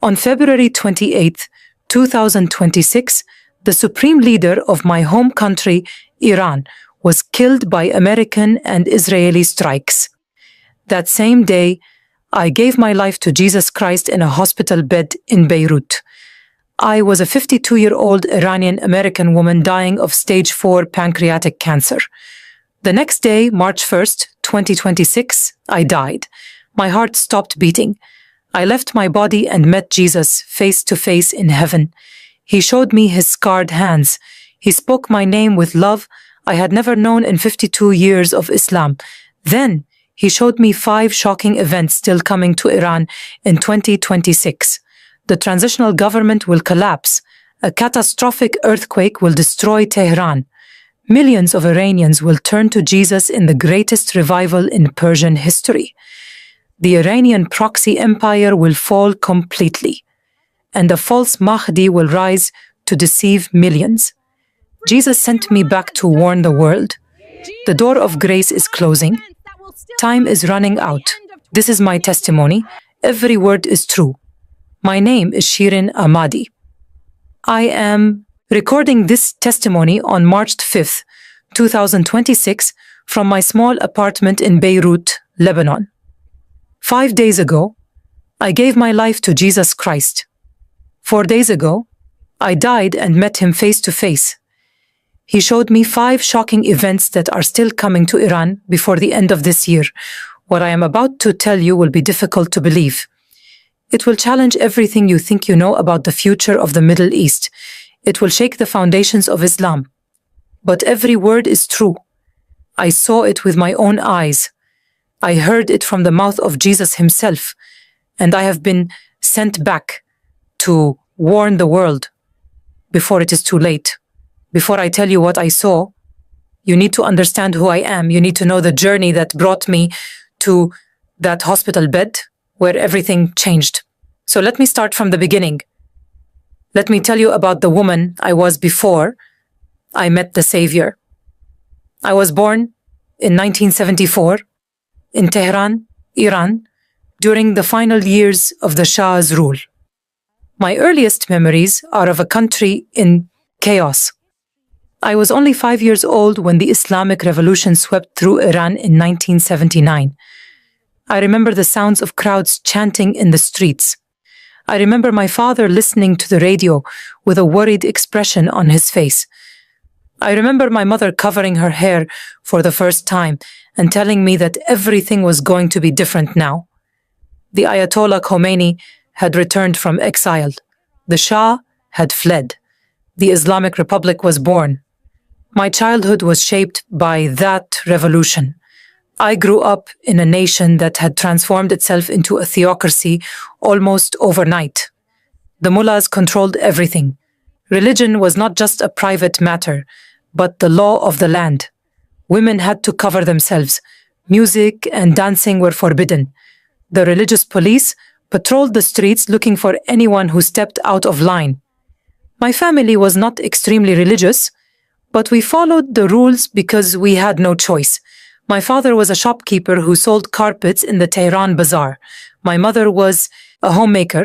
On February 28, 2026, the supreme leader of my home country, Iran, was killed by American and Israeli strikes. That same day, I gave my life to Jesus Christ in a hospital bed in Beirut. I was a 52-year-old Iranian American woman dying of stage 4 pancreatic cancer. The next day, March 1st, 2026, I died. My heart stopped beating. I left my body and met Jesus face to face in heaven. He showed me his scarred hands. He spoke my name with love I had never known in 52 years of Islam. Then, he showed me 5 shocking events still coming to Iran in 2026. The transitional government will collapse. A catastrophic earthquake will destroy Tehran. Millions of Iranians will turn to Jesus in the greatest revival in Persian history. The Iranian proxy empire will fall completely, and a false Mahdi will rise to deceive millions. Jesus sent me back to warn the world. The door of grace is closing. Time is running out. This is my testimony. Every word is true. My name is Shirin Ahmadi. I am recording this testimony on March 5th, 2026, from my small apartment in Beirut, Lebanon. 5 days ago, I gave my life to Jesus Christ. 4 days ago, I died and met him face to face. He showed me 5 shocking events that are still coming to Iran before the end of this year. What I am about to tell you will be difficult to believe. It will challenge everything you think you know about the future of the Middle East. It will shake the foundations of Islam. But every word is true. I saw it with my own eyes. I heard it from the mouth of Jesus himself, and I have been sent back to warn the world before it is too late. Before I tell you what I saw, you need to understand who I am. You need to know the journey that brought me to that hospital bed where everything changed. So let me start from the beginning. Let me tell you about the woman I was before I met the Savior. I was born in 1974 in Tehran, Iran, during the final years of the Shah's rule. My earliest memories are of a country in chaos. I was only 5 years old when the Islamic Revolution swept through Iran in 1979. I remember the sounds of crowds chanting in the streets. I remember my father listening to the radio with a worried expression on his face. I remember my mother covering her hair for the first time and telling me that everything was going to be different now. The Ayatollah Khomeini had returned from exile. The Shah had fled. The Islamic Republic was born. My childhood was shaped by that revolution. I grew up in a nation that had transformed itself into a theocracy almost overnight. The mullahs controlled everything. Religion was not just a private matter, but the law of the land. Women had to cover themselves. Music and dancing were forbidden. The religious police patrolled the streets looking for anyone who stepped out of line. My family was not extremely religious, but we followed the rules because we had no choice. My father was a shopkeeper who sold carpets in the Tehran bazaar. My mother was a homemaker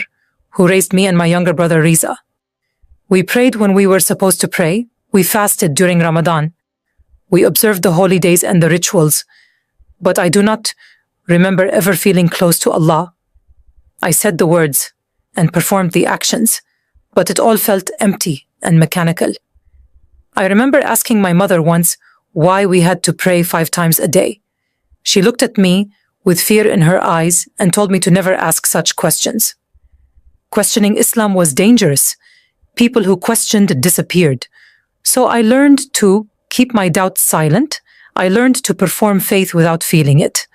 who raised me and my younger brother Riza. We prayed when we were supposed to pray. We fasted during Ramadan. We observed the holy days and the rituals. But I do not remember ever feeling close to Allah. I said the words and performed the actions, but it all felt empty and mechanical. I remember asking my mother once why we had to pray 5 times a day. She looked at me with fear in her eyes and told me to never ask such questions. Questioning Islam was dangerous. People who questioned disappeared. So I learned to keep my doubts silent. I learned to perform faith without feeling it.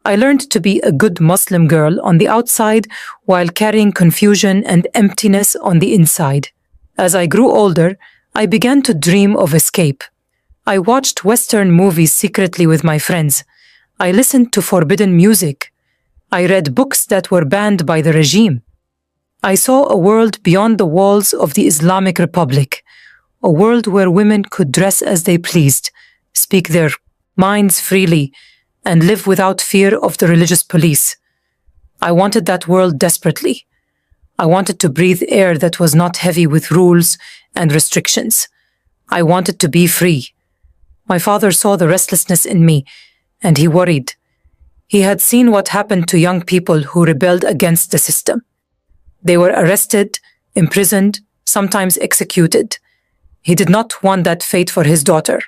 I learned to be a good Muslim girl on the outside while carrying confusion and emptiness on the inside. As I grew older, I began to dream of escape. I watched Western movies secretly with my friends. I listened to forbidden music. I read books that were banned by the regime. I saw a world beyond the walls of the Islamic Republic, a world where women could dress as they pleased, speak their minds freely, and live without fear of the religious police. I wanted that world desperately. I wanted to breathe air that was not heavy with rules and restrictions. I wanted to be free. My father saw the restlessness in me, and he worried. He had seen what happened to young people who rebelled against the system. They were arrested, imprisoned, sometimes executed. He did not want that fate for his daughter.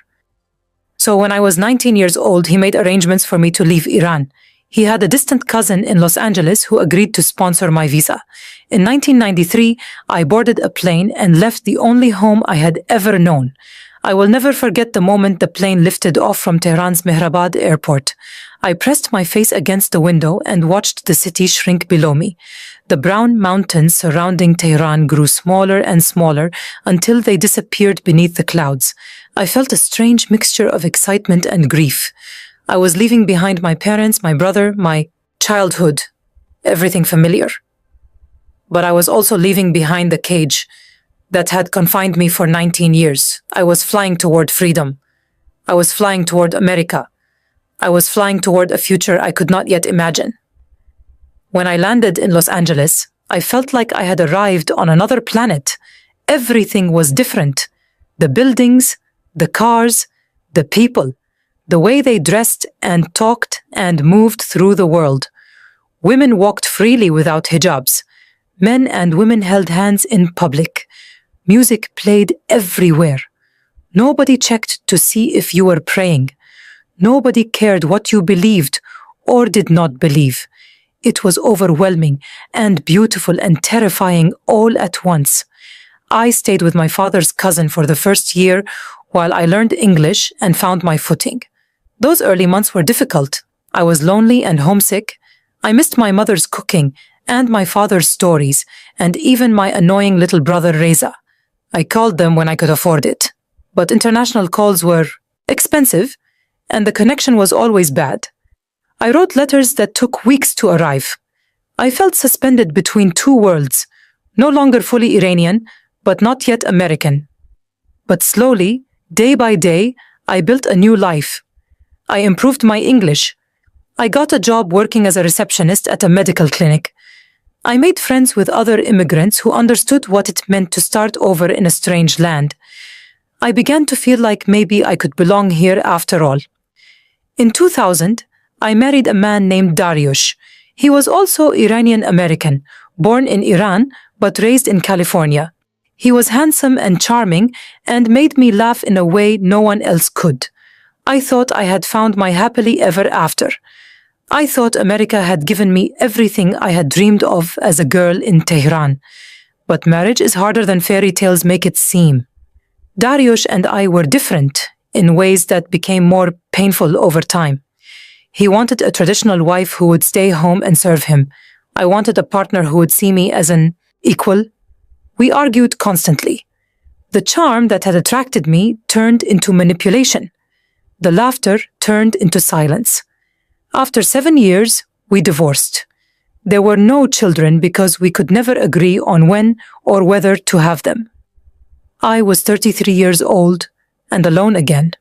So when I was 19 years old, he made arrangements for me to leave Iran. He had a distant cousin in Los Angeles who agreed to sponsor my visa. In 1993, I boarded a plane and left the only home I had ever known. I will never forget the moment the plane lifted off from Tehran's Mehrabad airport. I pressed my face against the window and watched the city shrink below me. The brown mountains surrounding Tehran grew smaller and smaller until they disappeared beneath the clouds. I felt a strange mixture of excitement and grief. I was leaving behind my parents, my brother, my childhood, everything familiar. But I was also leaving behind the cage that had confined me for 19 years. I was flying toward freedom. I was flying toward America. I was flying toward a future I could not yet imagine. When I landed in Los Angeles, I felt like I had arrived on another planet. Everything was different. The buildings, the cars, the people, the way they dressed and talked and moved through the world. Women walked freely without hijabs. Men and women held hands in public. Music played everywhere. Nobody checked to see if you were praying. Nobody cared what you believed or did not believe. It was overwhelming and beautiful and terrifying all at once. I stayed with my father's cousin for the first year while I learned English and found my footing. Those early months were difficult. I was lonely and homesick. I missed my mother's cooking and my father's stories and even my annoying little brother Reza. I called them when I could afford it. But international calls were expensive and the connection was always bad. I wrote letters that took weeks to arrive. I felt suspended between two worlds, no longer fully Iranian, but not yet American. But slowly, day by day, I built a new life. I improved my English. I got a job working as a receptionist at a medical clinic. I made friends with other immigrants who understood what it meant to start over in a strange land. I began to feel like maybe I could belong here after all. In 2000, I married a man named Dariush. He was also Iranian American, born in Iran but raised in California. He was handsome and charming and made me laugh in a way no one else could. I thought I had found my happily ever after. I thought America had given me everything I had dreamed of as a girl in Tehran. But marriage is harder than fairy tales make it seem. Dariush and I were different in ways that became more painful over time. He wanted a traditional wife who would stay home and serve him. I wanted a partner who would see me as an equal. We argued constantly. The charm that had attracted me turned into manipulation. The laughter turned into silence. After 7 years, we divorced. There were no children because we could never agree on when or whether to have them. I was 33 years old and alone again.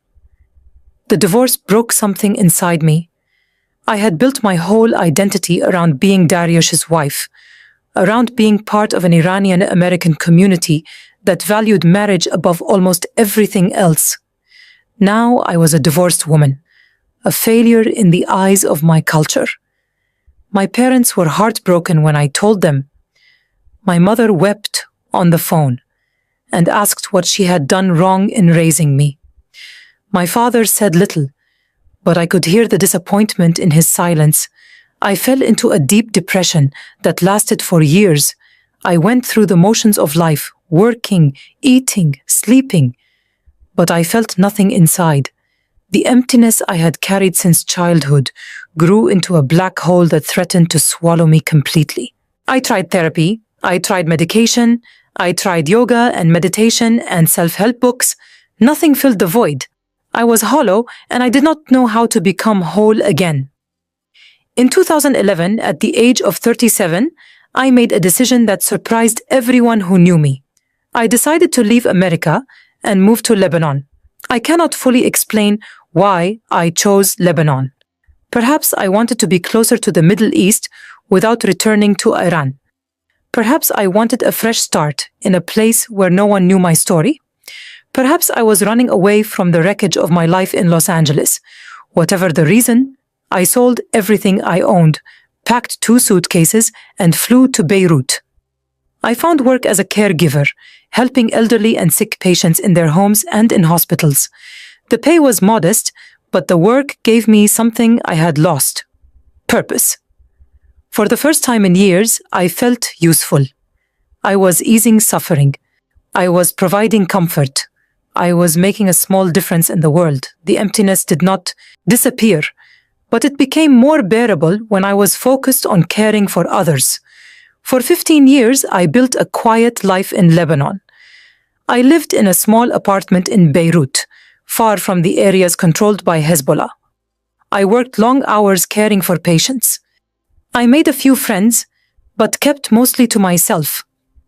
The divorce broke something inside me. I had built my whole identity around being Dariush's wife, around being part of an Iranian American community that valued marriage above almost everything else. Now I was a divorced woman, a failure in the eyes of my culture. My parents were heartbroken when I told them. My mother wept on the phone and asked what she had done wrong in raising me. My father said little, but I could hear the disappointment in his silence. I fell into a deep depression that lasted for years. I went through the motions of life, working, eating, sleeping, but I felt nothing inside. The emptiness I had carried since childhood grew into a black hole that threatened to swallow me completely. I tried therapy, I tried medication, I tried yoga and meditation and self-help books. Nothing filled the void. I was hollow and I did not know how to become whole again. In 2011, at the age of 37, I made a decision that surprised everyone who knew me. I decided to leave America and move to Lebanon. I cannot fully explain why I chose Lebanon. Perhaps I wanted to be closer to the Middle East without returning to Iran. Perhaps I wanted a fresh start in a place where no one knew my story. Perhaps I was running away from the wreckage of my life in Los Angeles. Whatever the reason, I sold everything I owned, packed 2 suitcases, and flew to Beirut. I found work as a caregiver, helping elderly and sick patients in their homes and in hospitals. The pay was modest, but the work gave me something I had lost: purpose. For the first time in years, I felt useful. I was easing suffering. I was providing comfort. I was making a small difference in the world. The emptiness did not disappear, but it became more bearable when I was focused on caring for others. For 15 years, I built a quiet life in Lebanon. I lived in a small apartment in Beirut, far from the areas controlled by Hezbollah. I worked long hours caring for patients. I made a few friends, but kept mostly to myself.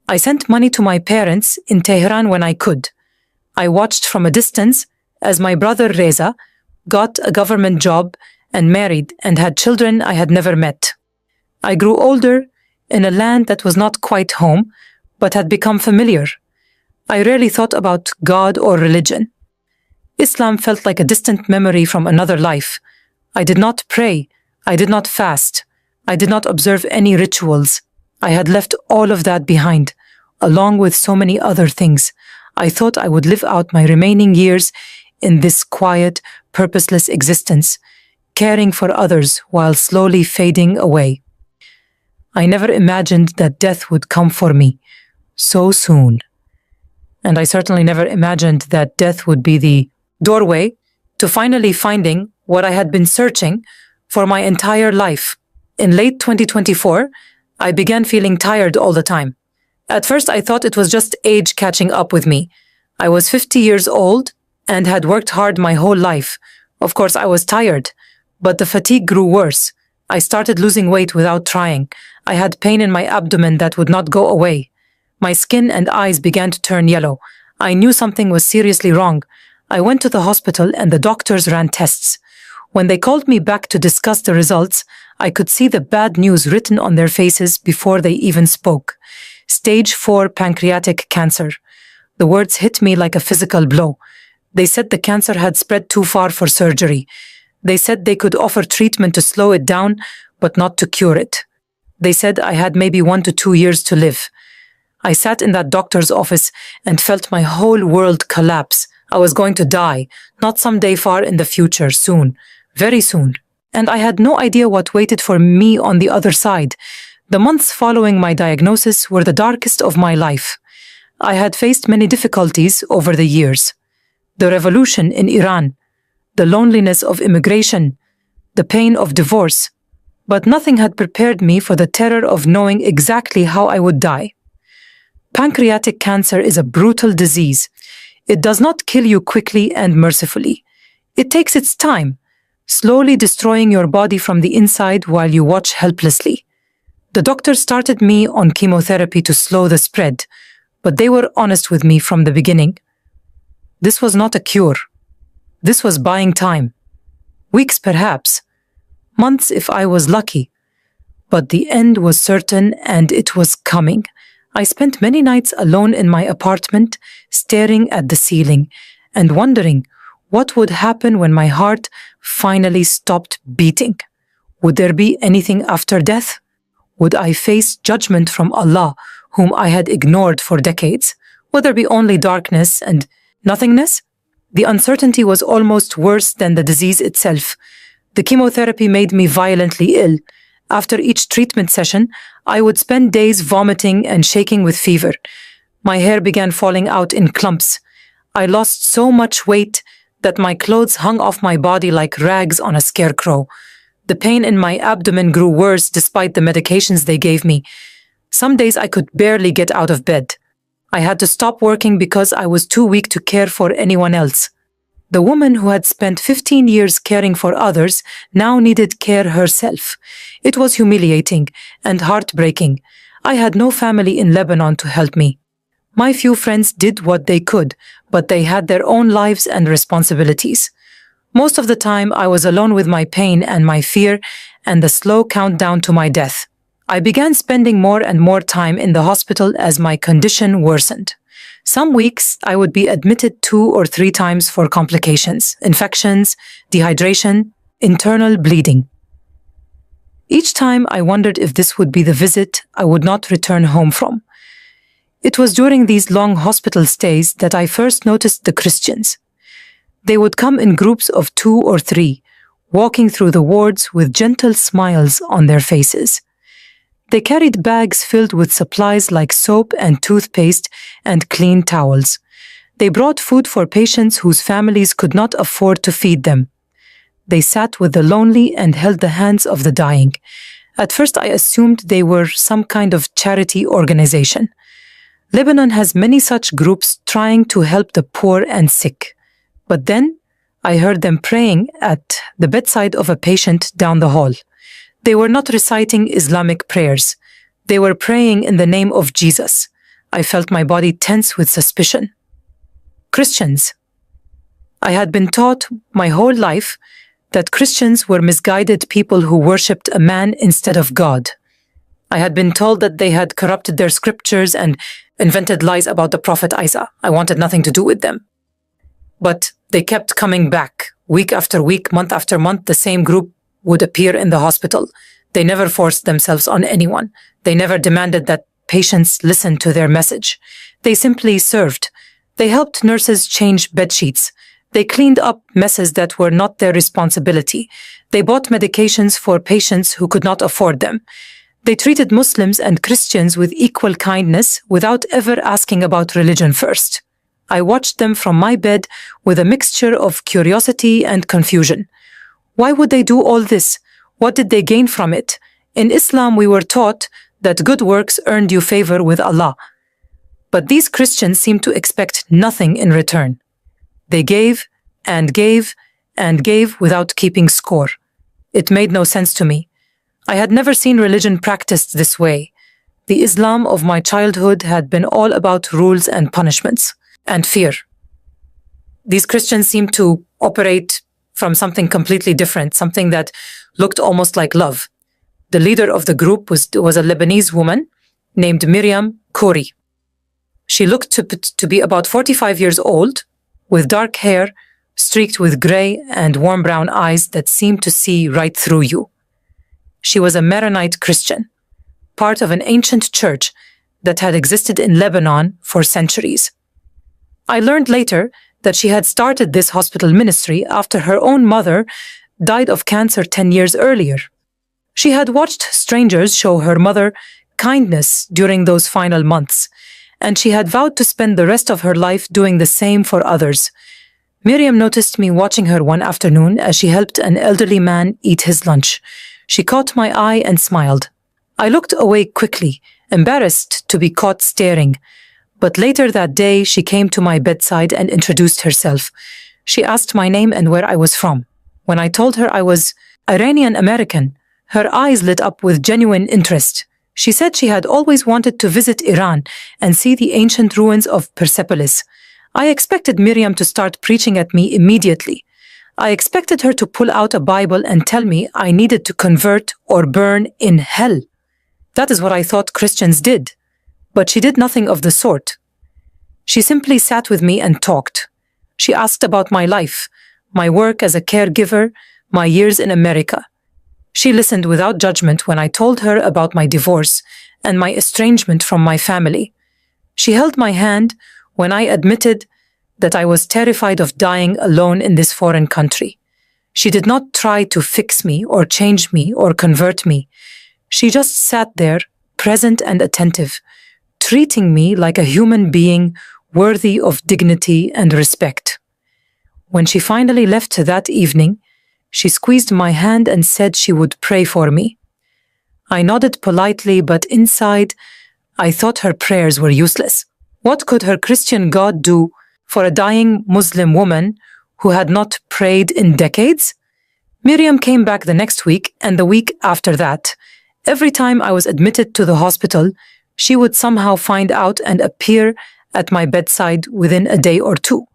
I sent money to my parents in Tehran when I could. I watched from a distance as my brother Reza got a government job and married and had children I had never met. I grew older in a land that was not quite home, but had become familiar. I rarely thought about God or religion. Islam felt like a distant memory from another life. I did not pray. I did not fast. I did not observe any rituals. I had left all of that behind, along with so many other things. I thought I would live out my remaining years in this quiet, purposeless existence, caring for others while slowly fading away. I never imagined that death would come for me so soon. And I certainly never imagined that death would be the doorway to finally finding what I had been searching for my entire life. In late 2024, I began feeling tired all the time. At first, I thought it was just age catching up with me. I was 50 years old and had worked hard my whole life. Of course, I was tired, but the fatigue grew worse. I started losing weight without trying. I had pain in my abdomen that would not go away. My skin and eyes began to turn yellow. I knew something was seriously wrong. I went to the hospital and the doctors ran tests. When they called me back to discuss the results, I could see the bad news written on their faces before they even spoke. Stage 4 pancreatic cancer. The words hit me like a physical blow. They said the cancer had spread too far for surgery. They said they could offer treatment to slow it down, but not to cure it. They said I had maybe 1 to 2 years to live. I sat in that doctor's office and felt my whole world collapse. I was going to die, not someday far in the future, soon, very soon. And I had no idea what waited for me on the other side. The months following my diagnosis were the darkest of my life. I had faced many difficulties over the years. The revolution in Iran, the loneliness of immigration, the pain of divorce. But nothing had prepared me for the terror of knowing exactly how I would die. Pancreatic cancer is a brutal disease. It does not kill you quickly and mercifully. It takes its time, slowly destroying your body from the inside while you watch helplessly. The doctor started me on chemotherapy to slow the spread, but they were honest with me from the beginning. This was not a cure. This was buying time. Weeks perhaps. Months if I was lucky. But the end was certain and it was coming. I spent many nights alone in my apartment, staring at the ceiling and wondering what would happen when my heart finally stopped beating. Would there be anything after death? Would I face judgment from Allah, whom I had ignored for decades? Would there be only darkness and nothingness? The uncertainty was almost worse than the disease itself. The chemotherapy made me violently ill. After each treatment session, I would spend days vomiting and shaking with fever. My hair began falling out in clumps. I lost so much weight that my clothes hung off my body like rags on a scarecrow. The pain in my abdomen grew worse despite the medications they gave me. Some days I could barely get out of bed. I had to stop working because I was too weak to care for anyone else. The woman who had spent 15 years caring for others now needed care herself. It was humiliating and heartbreaking. I had no family in Lebanon to help me. My few friends did what they could, but they had their own lives and responsibilities. Most of the time, I was alone with my pain and my fear and the slow countdown to my death. I began spending more and more time in the hospital as my condition worsened. Some weeks, I would be admitted 2 or 3 times for complications, infections, dehydration, internal bleeding. Each time, I wondered if this would be the visit I would not return home from. It was during these long hospital stays that I first noticed the Christians. They would come in groups of 2 or 3, walking through the wards with gentle smiles on their faces. They carried bags filled with supplies like soap and toothpaste and clean towels. They brought food for patients whose families could not afford to feed them. They sat with the lonely and held the hands of the dying. At first, I assumed they were some kind of charity organization. Lebanon has many such groups trying to help the poor and sick. But then, I heard them praying at the bedside of a patient down the hall. They were not reciting Islamic prayers. They were praying in the name of Jesus. I felt my body tense with suspicion. Christians. I had been taught my whole life that Christians were misguided people who worshipped a man instead of God. I had been told that they had corrupted their scriptures and invented lies about the Prophet Isa. I wanted nothing to do with them. But they kept coming back. Week after week, month after month, the same group would appear in the hospital. They never forced themselves on anyone. They never demanded that patients listen to their message. They simply served. They helped nurses change bedsheets. They cleaned up messes that were not their responsibility. They bought medications for patients who could not afford them. They treated Muslims and Christians with equal kindness without ever asking about religion first. I watched them from my bed with a mixture of curiosity and confusion. Why would they do all this? What did they gain from it? In Islam, we were taught that good works earned you favor with Allah. But these Christians seemed to expect nothing in return. They gave and gave and gave without keeping score. It made no sense to me. I had never seen religion practiced this way. The Islam of my childhood had been all about rules and punishments and fear. These Christians seemed to operate from something completely different, something that looked almost like love. The leader of the group was a Lebanese woman named Miriam Khoury. She looked to be about 45 years old, with dark hair, streaked with gray and warm brown eyes that seemed to see right through you. She was a Maronite Christian, part of an ancient church that had existed in Lebanon for centuries. I learned later that she had started this hospital ministry after her own mother died of cancer 10 years earlier. She had watched strangers show her mother kindness during those final months, and she had vowed to spend the rest of her life doing the same for others. Miriam noticed me watching her one afternoon as she helped an elderly man eat his lunch. She caught my eye and smiled. I looked away quickly, embarrassed to be caught staring. But later that day, she came to my bedside and introduced herself. She asked my name and where I was from. When I told her I was Iranian American, her eyes lit up with genuine interest. She said she had always wanted to visit Iran and see the ancient ruins of Persepolis. I expected Miriam to start preaching at me immediately. I expected her to pull out a Bible and tell me I needed to convert or burn in hell. That is what I thought Christians did. But she did nothing of the sort. She simply sat with me and talked. She asked about my life, my work as a caregiver, my years in America. She listened without judgment when I told her about my divorce and my estrangement from my family. She held my hand when I admitted that I was terrified of dying alone in this foreign country. She did not try to fix me or change me or convert me. She just sat there, present and attentive, treating me like a human being worthy of dignity and respect. When she finally left that evening, she squeezed my hand and said she would pray for me. I nodded politely, but inside, I thought her prayers were useless. What could her Christian God do for a dying Muslim woman who had not prayed in decades? Miriam came back the next week and the week after that. Every time I was admitted to the hospital, she would somehow find out and appear at my bedside within a day or two.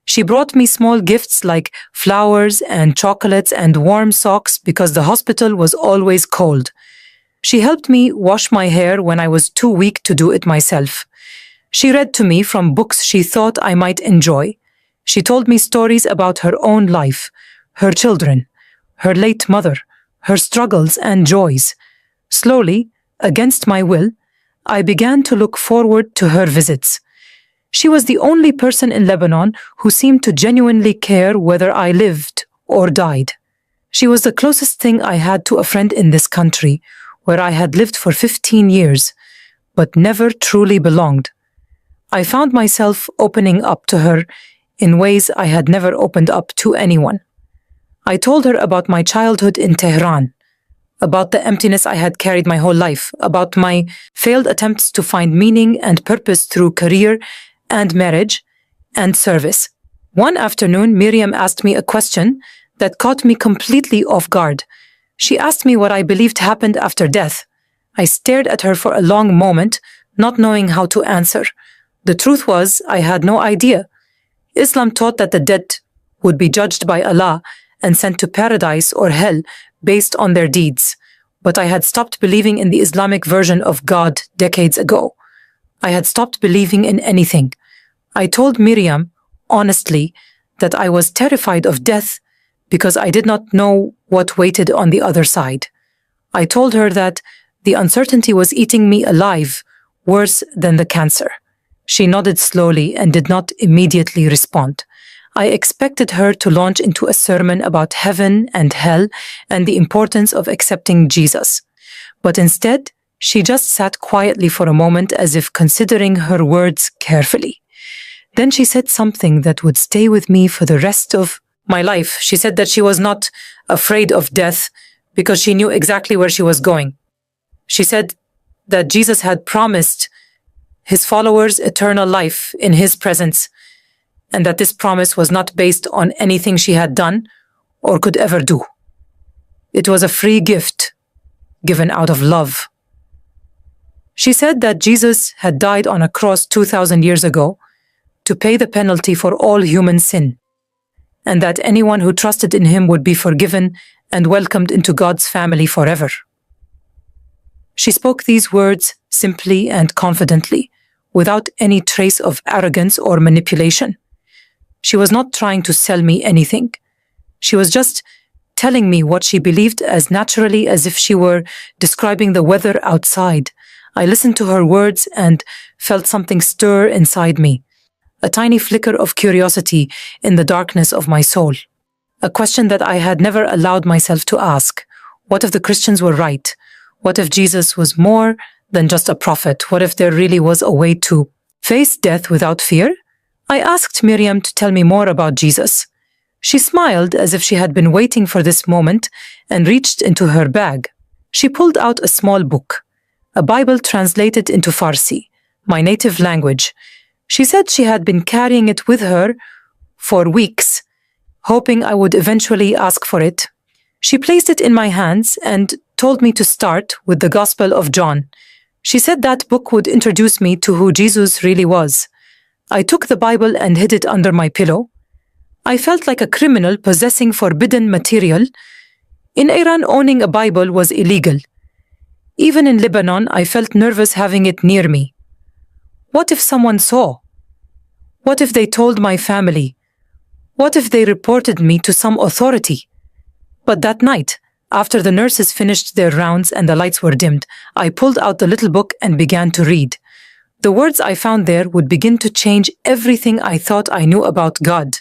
She brought me small gifts like flowers and chocolates and warm socks because the hospital was always cold. She helped me wash my hair when I was too weak to do it myself. She read to me from books she thought I might enjoy. She told me stories about her own life, her children, her late mother, her struggles and joys. Slowly, against my will, I began to look forward to her visits. She was the only person in Lebanon who seemed to genuinely care whether I lived or died. She was the closest thing I had to a friend in this country, where I had lived for 15 years, but never truly belonged. I found myself opening up to her in ways I had never opened up to anyone. I told her about my childhood in Tehran, about the emptiness I had carried my whole life, about my failed attempts to find meaning and purpose through career and marriage and service. One afternoon, Miriam asked me a question that caught me completely off guard. She asked me what I believed happened after death. I stared at her for a long moment, not knowing how to answer. The truth was, I had no idea. Islam taught that the dead would be judged by Allah and sent to paradise or hell based on their deeds. But I had stopped believing in the Islamic version of God decades ago. I had stopped believing in anything. I told Miriam, honestly, that I was terrified of death because I did not know what waited on the other side. I told her that the uncertainty was eating me alive, worse than the cancer. She nodded slowly and did not immediately respond. I expected her to launch into a sermon about heaven and hell and the importance of accepting Jesus. But instead, she just sat quietly for a moment as if considering her words carefully. Then she said something that would stay with me for the rest of my life. She said that she was not afraid of death because she knew exactly where she was going. She said that Jesus had promised his followers eternal life in his presence, and that this promise was not based on anything she had done or could ever do. It was a free gift given out of love. She said that Jesus had died on a cross 2,000 years ago to pay the penalty for all human sin, and that anyone who trusted in him would be forgiven and welcomed into God's family forever. She spoke these words simply and confidently, without any trace of arrogance or manipulation. She was not trying to sell me anything. She was just telling me what she believed as naturally as if she were describing the weather outside. I listened to her words and felt something stir inside me, a tiny flicker of curiosity in the darkness of my soul. A question that I had never allowed myself to ask. What if the Christians were right? What if Jesus was more than just a prophet? What if there really was a way to face death without fear? I asked Miriam to tell me more about Jesus. She smiled as if she had been waiting for this moment and reached into her bag. She pulled out a small book, a Bible translated into Farsi, my native language. She said she had been carrying it with her for weeks, hoping I would eventually ask for it. She placed it in my hands and told me to start with the Gospel of John. She said that book would introduce me to who Jesus really was. I took the Bible and hid it under my pillow. I felt like a criminal possessing forbidden material. In Iran, owning a Bible was illegal. Even in Lebanon, I felt nervous having it near me. What if someone saw? What if they told my family? What if they reported me to some authority? But that night, after the nurses finished their rounds and the lights were dimmed, I pulled out the little book and began to read. The words I found there would begin to change everything I thought I knew about God.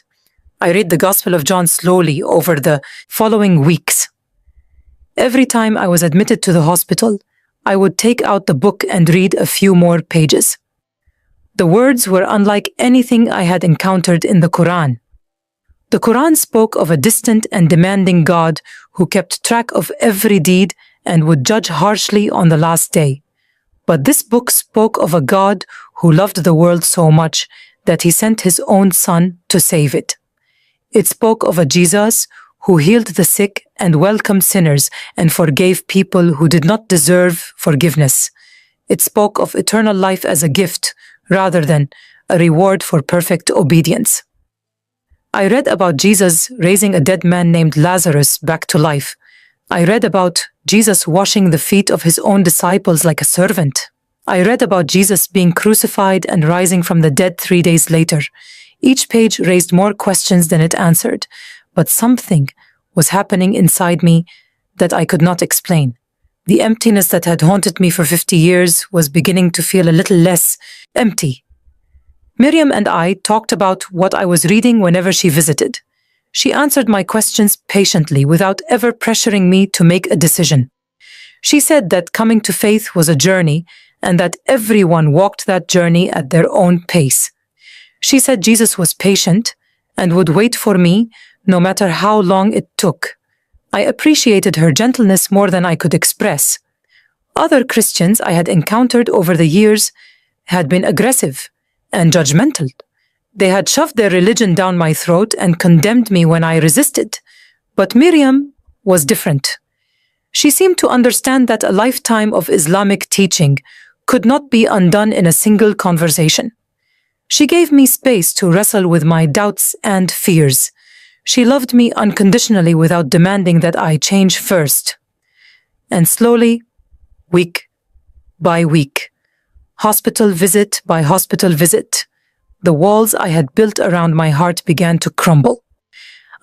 I read the Gospel of John slowly over the following weeks. Every time I was admitted to the hospital, I would take out the book and read a few more pages. The words were unlike anything I had encountered in the Quran. The Quran spoke of a distant and demanding God who kept track of every deed and would judge harshly on the last day. But this book spoke of a God who loved the world so much that he sent his own son to save it. It spoke of a Jesus who healed the sick and welcomed sinners and forgave people who did not deserve forgiveness. It spoke of eternal life as a gift rather than a reward for perfect obedience. I read about Jesus raising a dead man named Lazarus back to life, I read about Jesus washing the feet of his own disciples like a servant. I read about Jesus being crucified and rising from the dead 3 days later. Each page raised more questions than it answered, but something was happening inside me that I could not explain. The emptiness that had haunted me for 50 years was beginning to feel a little less empty. Miriam and I talked about what I was reading whenever she visited. She answered my questions patiently without ever pressuring me to make a decision. She said that coming to faith was a journey and that everyone walked that journey at their own pace. She said Jesus was patient and would wait for me no matter how long it took. I appreciated her gentleness more than I could express. Other Christians I had encountered over the years had been aggressive and judgmental. They had shoved their religion down my throat and condemned me when I resisted. But Miriam was different. She seemed to understand that a lifetime of Islamic teaching could not be undone in a single conversation. She gave me space to wrestle with my doubts and fears. She loved me unconditionally without demanding that I change first. And slowly, week by week, hospital visit by hospital visit, the walls I had built around my heart began to crumble.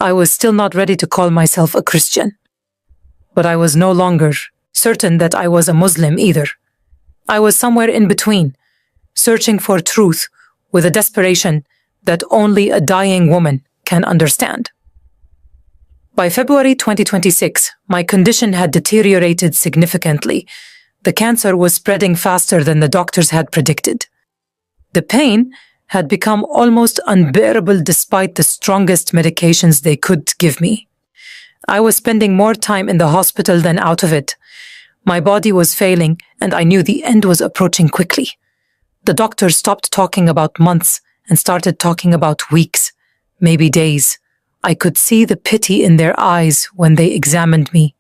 I was still not ready to call myself a Christian. But I was no longer certain that I was a Muslim either. I was somewhere in between, searching for truth with a desperation that only a dying woman can understand. By February 2026, my condition had deteriorated significantly. The cancer was spreading faster than the doctors had predicted. The pain had become almost unbearable despite the strongest medications they could give me. I was spending more time in the hospital than out of it. My body was failing, and I knew the end was approaching quickly. The doctors stopped talking about months and started talking about weeks, maybe days. I could see the pity in their eyes when they examined me.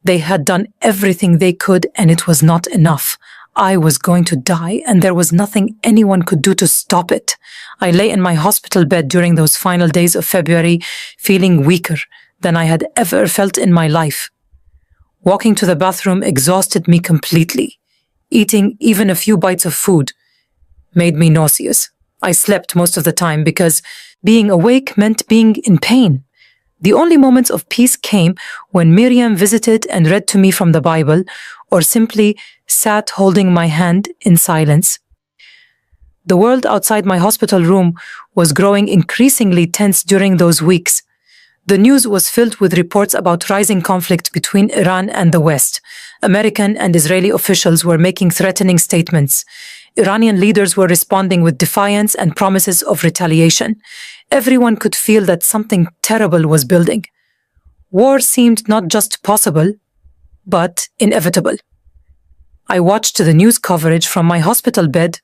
They had done everything they could, and it was not enough. I was going to die, and there was nothing anyone could do to stop it. I lay in my hospital bed during those final days of February, feeling weaker than I had ever felt in my life. Walking to the bathroom exhausted me completely. Eating even a few bites of food made me nauseous. I slept most of the time because being awake meant being in pain. The only moments of peace came when Miriam visited and read to me from the Bible, or simply sat holding my hand in silence. The world outside my hospital room was growing increasingly tense during those weeks. The news was filled with reports about rising conflict between Iran and the West. American and Israeli officials were making threatening statements. Iranian leaders were responding with defiance and promises of retaliation. Everyone could feel that something terrible was building. War seemed not just possible, but inevitable. I watched the news coverage from my hospital bed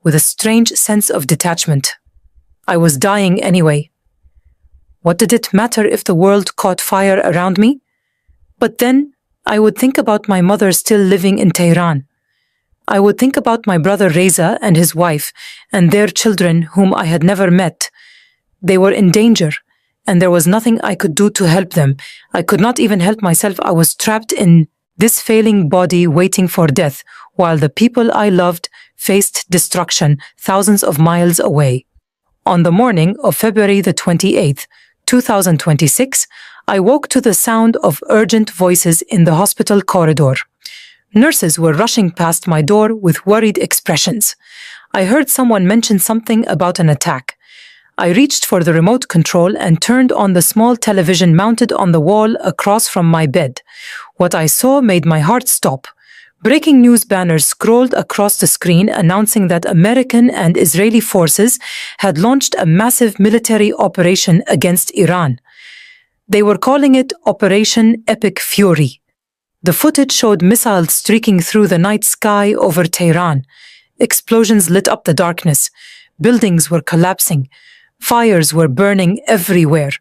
with a strange sense of detachment. I was dying anyway. What did it matter if the world caught fire around me? But then I would think about my mother still living in Tehran. I would think about my brother Reza and his wife and their children whom I had never met. They were in danger, and there was nothing I could do to help them. I could not even help myself. I was trapped in this failing body waiting for death, while the people I loved faced destruction thousands of miles away. On the morning of February the 28th, 2026, I woke to the sound of urgent voices in the hospital corridor. Nurses were rushing past my door with worried expressions. I heard someone mention something about an attack. I reached for the remote control and turned on the small television mounted on the wall across from my bed. What I saw made my heart stop. Breaking news banners scrolled across the screen announcing that American and Israeli forces had launched a massive military operation against Iran. They were calling it Operation Epic Fury. The footage showed missiles streaking through the night sky over Tehran. Explosions lit up the darkness. Buildings were collapsing. Fires were burning everywhere.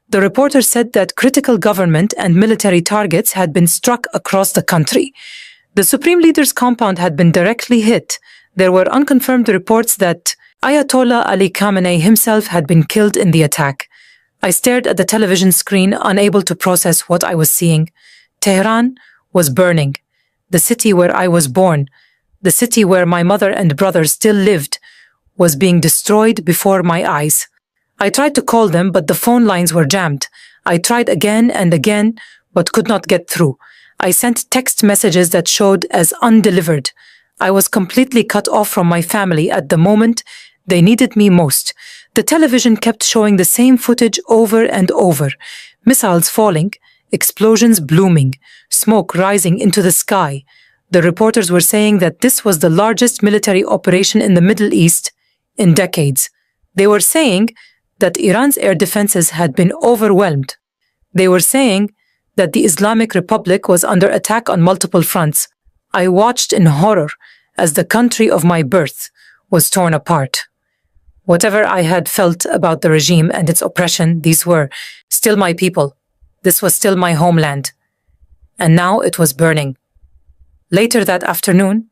The reporter said that critical government and military targets had been struck across the country. The Supreme Leader's compound had been directly hit. There were unconfirmed reports that Ayatollah Ali Khamenei himself had been killed in the attack. I stared at the television screen, unable to process what I was seeing. Tehran was burning. The city where I was born, the city where my mother and brother still lived, was being destroyed before my eyes. I tried to call them, but the phone lines were jammed. I tried again and again, but could not get through. I sent text messages that showed as undelivered. I was completely cut off from my family at the moment they needed me most. The television kept showing the same footage over and over. Missiles falling, explosions blooming, smoke rising into the sky. The reporters were saying that this was the largest military operation in the Middle East in decades. They were saying that Iran's air defenses had been overwhelmed. They were saying that the Islamic Republic was under attack on multiple fronts. I watched in horror as the country of my birth was torn apart. Whatever I had felt about the regime and its oppression, these were still my people. This was still my homeland. And now it was burning. Later that afternoon,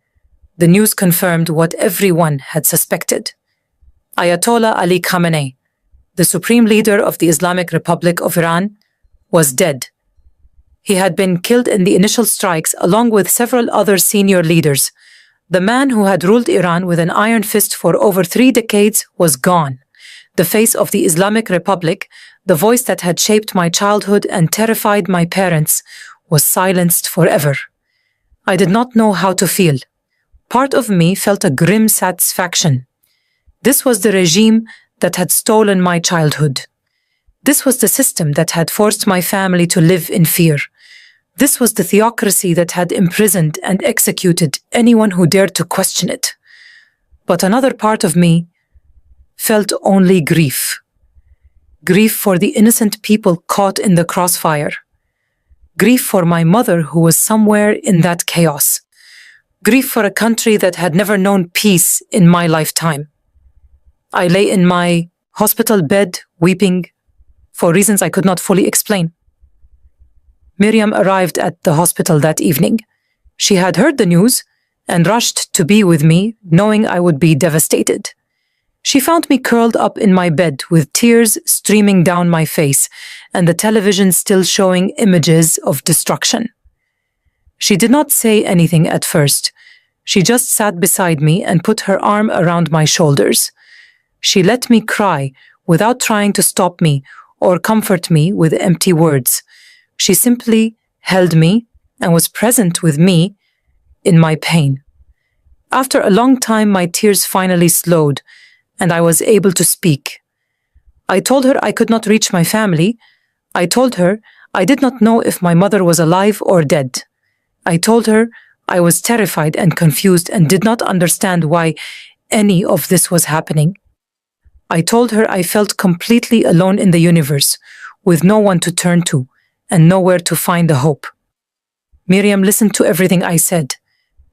the news confirmed what everyone had suspected. Ayatollah Ali Khamenei, the supreme leader of the Islamic Republic of Iran, was dead. He had been killed in the initial strikes along with several other senior leaders. The man who had ruled Iran with an iron fist for over 3 decades was gone. The face of the Islamic Republic, the voice that had shaped my childhood and terrified my parents, was silenced forever. I did not know how to feel. Part of me felt a grim satisfaction. This was the regime that had stolen my childhood. This was the system that had forced my family to live in fear. This was the theocracy that had imprisoned and executed anyone who dared to question it. But another part of me felt only grief. Grief for the innocent people caught in the crossfire. Grief for my mother who was somewhere in that chaos. Grief for a country that had never known peace in my lifetime. I lay in my hospital bed weeping for reasons I could not fully explain. Miriam arrived at the hospital that evening. She had heard the news and rushed to be with me, knowing I would be devastated. She found me curled up in my bed with tears streaming down my face and the television still showing images of destruction. She did not say anything at first. She just sat beside me and put her arm around my shoulders. She let me cry without trying to stop me or comfort me with empty words. She simply held me and was present with me in my pain. After a long time, my tears finally slowed, and I was able to speak. I told her I could not reach my family. I told her I did not know if my mother was alive or dead. I told her I was terrified and confused and did not understand why any of this was happening. I told her I felt completely alone in the universe, with no one to turn to and nowhere to find the hope. Miriam listened to everything I said.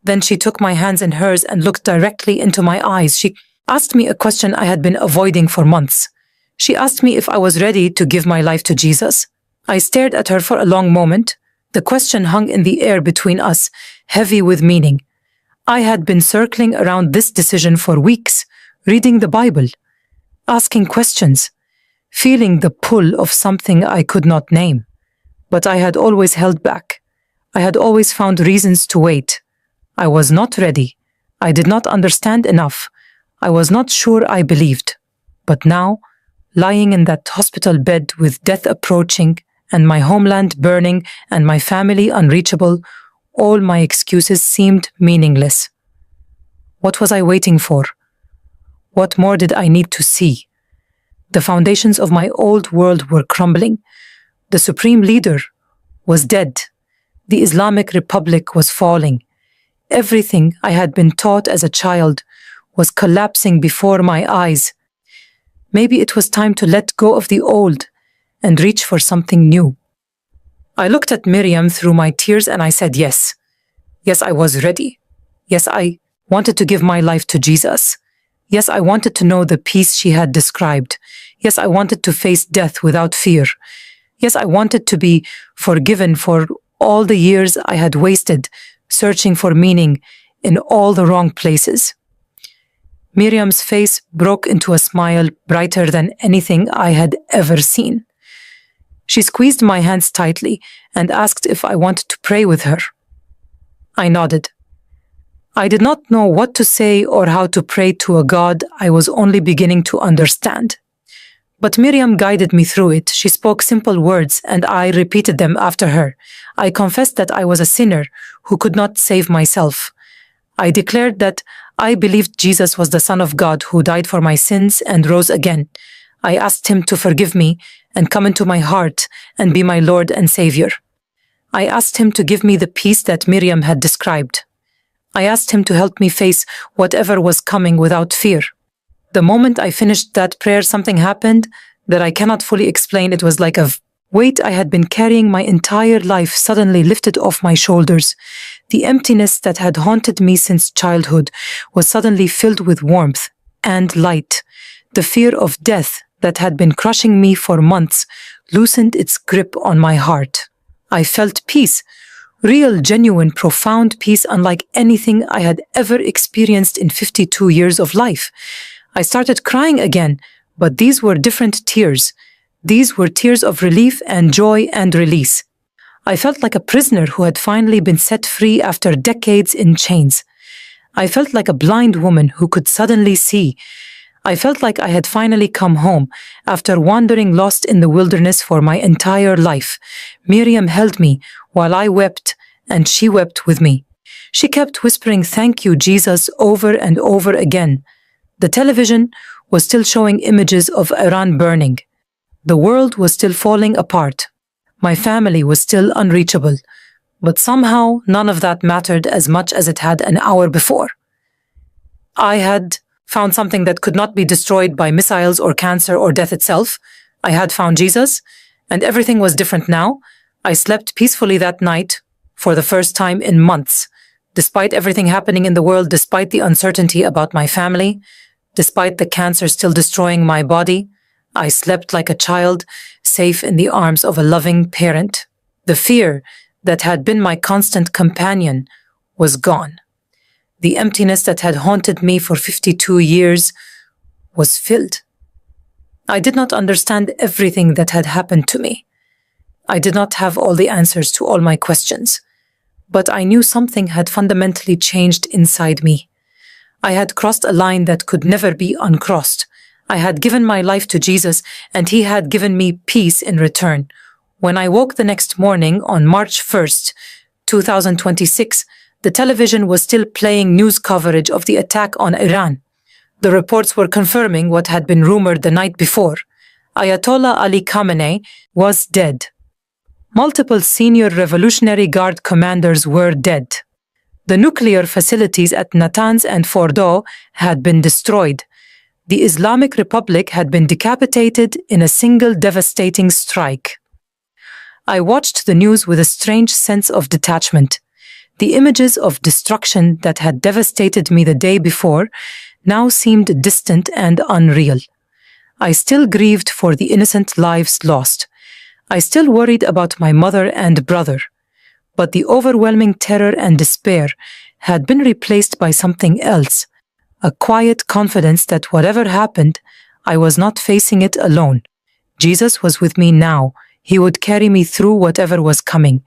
Then she took my hands in hers and looked directly into my eyes. She asked me a question I had been avoiding for months. She asked me if I was ready to give my life to Jesus. I stared at her for a long moment. The question hung in the air between us, heavy with meaning. I had been circling around this decision for weeks, reading the Bible, asking questions, feeling the pull of something I could not name. But I had always held back. I had always found reasons to wait. I was not ready. I did not understand enough. I was not sure I believed. But now, lying in that hospital bed with death approaching and my homeland burning and my family unreachable, all my excuses seemed meaningless. What was I waiting for? What more did I need to see? The foundations of my old world were crumbling. The supreme leader was dead. The Islamic Republic was falling. Everything I had been taught as a child was collapsing before my eyes. Maybe it was time to let go of the old and reach for something new. I looked at Miriam through my tears and I said yes. Yes, I was ready. Yes, I wanted to give my life to Jesus. Yes, I wanted to know the peace she had described. Yes, I wanted to face death without fear. Yes, I wanted to be forgiven for all the years I had wasted searching for meaning in all the wrong places. Miriam's face broke into a smile brighter than anything I had ever seen. She squeezed my hands tightly and asked if I wanted to pray with her. I nodded. I did not know what to say or how to pray to a God I was only beginning to understand. But Miriam guided me through it. She spoke simple words and I repeated them after her. I confessed that I was a sinner who could not save myself. I declared that I believed Jesus was the Son of God who died for my sins and rose again. I asked him to forgive me and come into my heart and be my Lord and Savior. I asked him to give me the peace that Miriam had described. I asked him to help me face whatever was coming without fear. The moment I finished that prayer, something happened that I cannot fully explain. It was like a weight I had been carrying my entire life suddenly lifted off my shoulders. The emptiness that had haunted me since childhood was suddenly filled with warmth and light. The fear of death that had been crushing me for months loosened its grip on my heart. I felt peace, real, genuine, profound peace unlike anything I had ever experienced in 52 years of life. I started crying again, but these were different tears. These were tears of relief and joy and release. I felt like a prisoner who had finally been set free after decades in chains. I felt like a blind woman who could suddenly see. I felt like I had finally come home after wandering lost in the wilderness for my entire life. Miriam held me while I wept, and she wept with me. She kept whispering, "Thank you, Jesus," over and over again. The television was still showing images of Iran burning. The world was still falling apart. My family was still unreachable. But somehow, none of that mattered as much as it had an hour before. I had found something that could not be destroyed by missiles or cancer or death itself. I had found Jesus, and everything was different now. I slept peacefully that night for the first time in months. Despite everything happening in the world, despite the uncertainty about my family, despite the cancer still destroying my body, I slept like a child, safe in the arms of a loving parent. The fear that had been my constant companion was gone. The emptiness that had haunted me for 52 years was filled. I did not understand everything that had happened to me. I did not have all the answers to all my questions, but I knew something had fundamentally changed inside me. I had crossed a line that could never be uncrossed. I had given my life to Jesus, and he had given me peace in return. When I woke the next morning on March 1st, 2026, the television was still playing news coverage of the attack on Iran. The reports were confirming what had been rumored the night before. Ayatollah Ali Khamenei was dead. Multiple senior Revolutionary Guard commanders were dead. The nuclear facilities at Natanz and Fordow had been destroyed. The Islamic Republic had been decapitated in a single devastating strike. I watched the news with a strange sense of detachment. The images of destruction that had devastated me the day before now seemed distant and unreal. I still grieved for the innocent lives lost. I still worried about my mother and brother. But the overwhelming terror and despair had been replaced by something else, a quiet confidence that whatever happened, I was not facing it alone. Jesus was with me now. He would carry me through whatever was coming.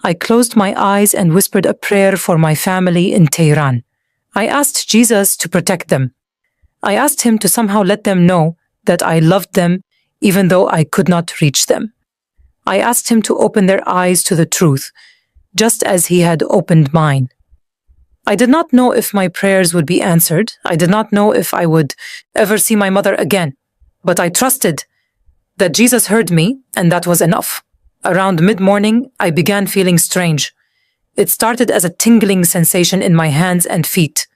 I closed my eyes and whispered a prayer for my family in Tehran. I asked Jesus to protect them. I asked him to somehow let them know that I loved them even though I could not reach them. I asked him to open their eyes to the truth, just as he had opened mine. I did not know if my prayers would be answered. I did not know if I would ever see my mother again. But I trusted that Jesus heard me, and that was enough. Around mid-morning, I began feeling strange. It started as a tingling sensation in my hands and feet.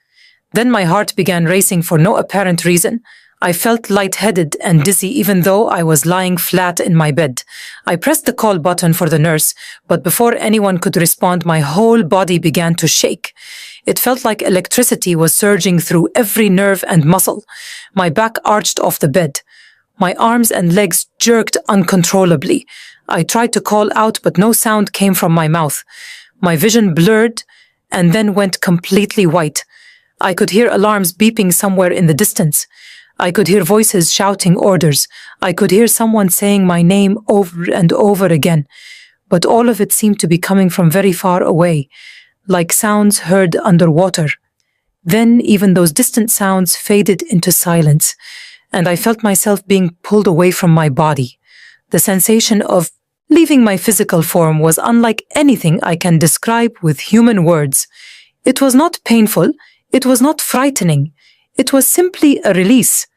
Then my heart began racing for no apparent reason. I felt lightheaded and dizzy even though I was lying flat in my bed. I pressed the call button for the nurse, but before anyone could respond, my whole body began to shake. It felt like electricity was surging through every nerve and muscle. My back arched off the bed. My arms and legs jerked uncontrollably. I tried to call out, but no sound came from my mouth. My vision blurred and then went completely white. I could hear alarms beeping somewhere in the distance. I could hear voices shouting orders. I could hear someone saying my name over and over again. But all of it seemed to be coming from very far away, like sounds heard underwater. Then even those distant sounds faded into silence, and I felt myself being pulled away from my body. The sensation of leaving my physical form was unlike anything I can describe with human words. It was not painful, it was not frightening, it was simply a release,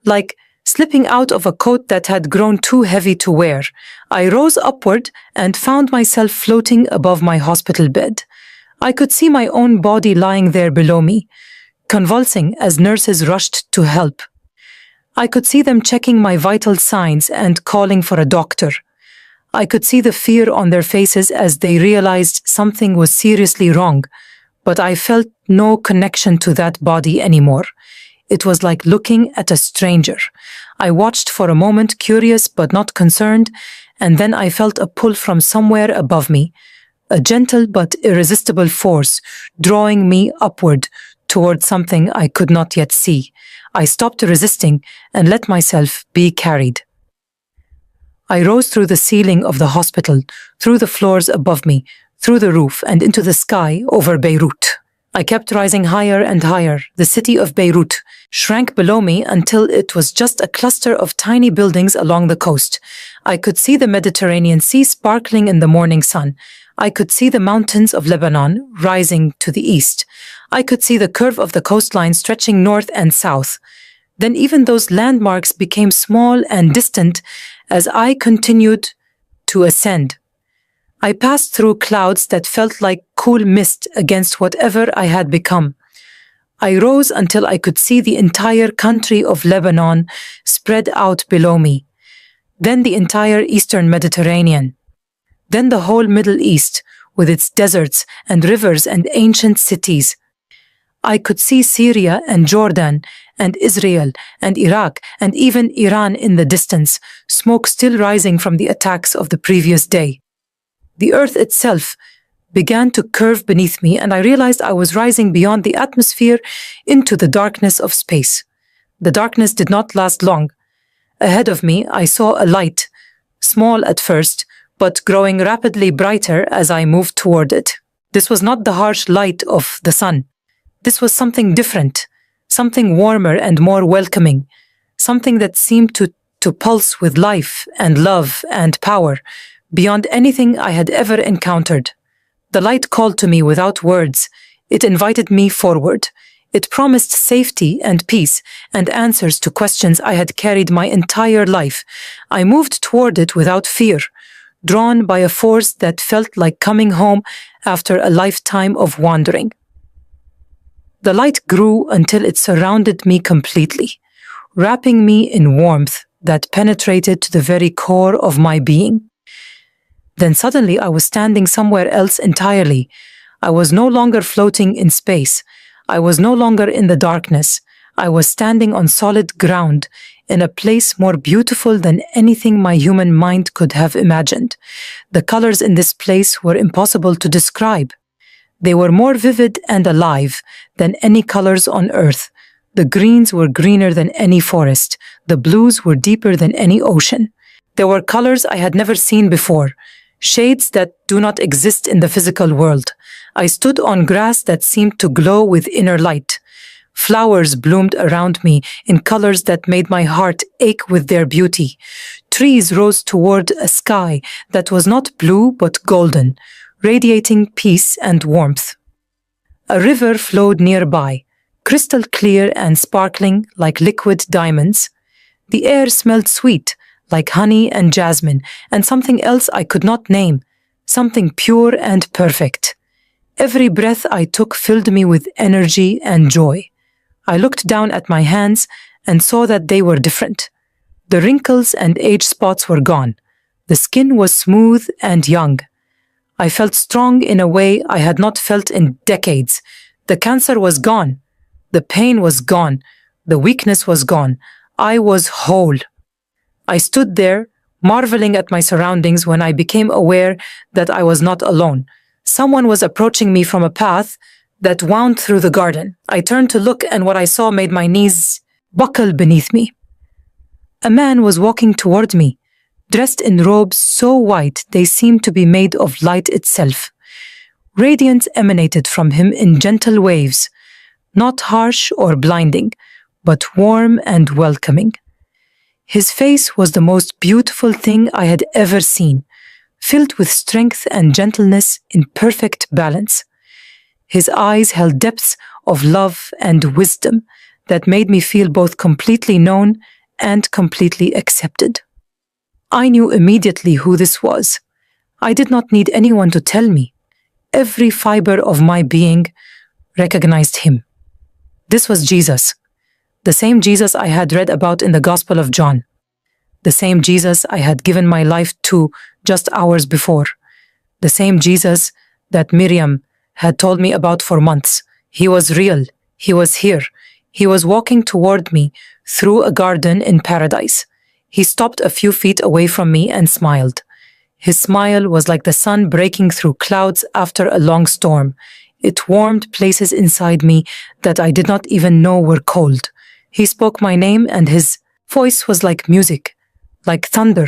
like slipping out of a coat that had grown too heavy to wear. I rose upward and found myself floating above my hospital bed. I could see my own body lying there below me, convulsing as nurses rushed to help. I could see them checking my vital signs and calling for a doctor. I could see the fear on their faces as they realized something was seriously wrong, but I felt no connection to that body anymore. It was like looking at a stranger. I watched for a moment, curious but not concerned, and then I felt a pull from somewhere above me, a gentle but irresistible force drawing me upward toward something I could not yet see. I stopped resisting and let myself be carried. I rose through the ceiling of the hospital, through the floors above me, through the roof and into the sky over Beirut. I kept rising higher and higher. The city of Beirut shrank below me until it was just a cluster of tiny buildings along the coast. I could see the Mediterranean Sea sparkling in the morning sun. I could see the mountains of Lebanon rising to the east. I could see the curve of the coastline stretching north and south. Then even those landmarks became small and distant as I continued to ascend. I passed through clouds that felt like cool mist against whatever I had become. I rose until I could see the entire country of Lebanon spread out below me. Then the entire Eastern Mediterranean. Then the whole Middle East, with its deserts and rivers and ancient cities. I could see Syria and Jordan and Israel and Iraq and even Iran in the distance, smoke still rising from the attacks of the previous day. The earth itself began to curve beneath me, and I realized I was rising beyond the atmosphere into the darkness of space. The darkness did not last long. Ahead of me, I saw a light, small at first, but growing rapidly brighter as I moved toward it. This was not the harsh light of the sun. This was something different, something warmer and more welcoming, something that seemed to pulse with life and love and power, beyond anything I had ever encountered. The light called to me without words. It invited me forward. It promised safety and peace and answers to questions I had carried my entire life. I moved toward it without fear, drawn by a force that felt like coming home after a lifetime of wandering. The light grew until it surrounded me completely, wrapping me in warmth that penetrated to the very core of my being. Then suddenly I was standing somewhere else entirely. I was no longer floating in space. I was no longer in the darkness. I was standing on solid ground, in a place more beautiful than anything my human mind could have imagined. The colors in this place were impossible to describe. They were more vivid and alive than any colors on earth. The greens were greener than any forest. The blues were deeper than any ocean. There were colors I had never seen before, shades that do not exist in the physical world. I stood on grass that seemed to glow with inner light. Flowers bloomed around me in colors that made my heart ache with their beauty. Trees rose toward a sky that was not blue but golden, radiating peace and warmth. A river flowed nearby, crystal clear and sparkling like liquid diamonds. The air smelled sweet, like honey and jasmine, and something else I could not name, something pure and perfect. Every breath I took filled me with energy and joy. I looked down at my hands and saw that they were different. The wrinkles and age spots were gone. The skin was smooth and young. I felt strong in a way I had not felt in decades. The cancer was gone. The pain was gone. The weakness was gone. I was whole. I stood there, marveling at my surroundings when I became aware that I was not alone. Someone was approaching me from a path that wound through the garden. I turned to look, and what I saw made my knees buckle beneath me. A man was walking toward me, dressed in robes so white they seemed to be made of light itself. Radiance emanated from him in gentle waves, not harsh or blinding, but warm and welcoming. His face was the most beautiful thing I had ever seen, filled with strength and gentleness in perfect balance. His eyes held depths of love and wisdom that made me feel both completely known and completely accepted. I knew immediately who this was. I did not need anyone to tell me. Every fiber of my being recognized him. This was Jesus, the same Jesus I had read about in the Gospel of John, the same Jesus I had given my life to just hours before, the same Jesus that Miriam had told me about for months. He was real. He was here. He was walking toward me through a garden in paradise. He stopped a few feet away from me and smiled. His smile was like the sun breaking through clouds after a long storm. It warmed places inside me that I did not even know were cold. He spoke my name, and his voice was like music, like thunder,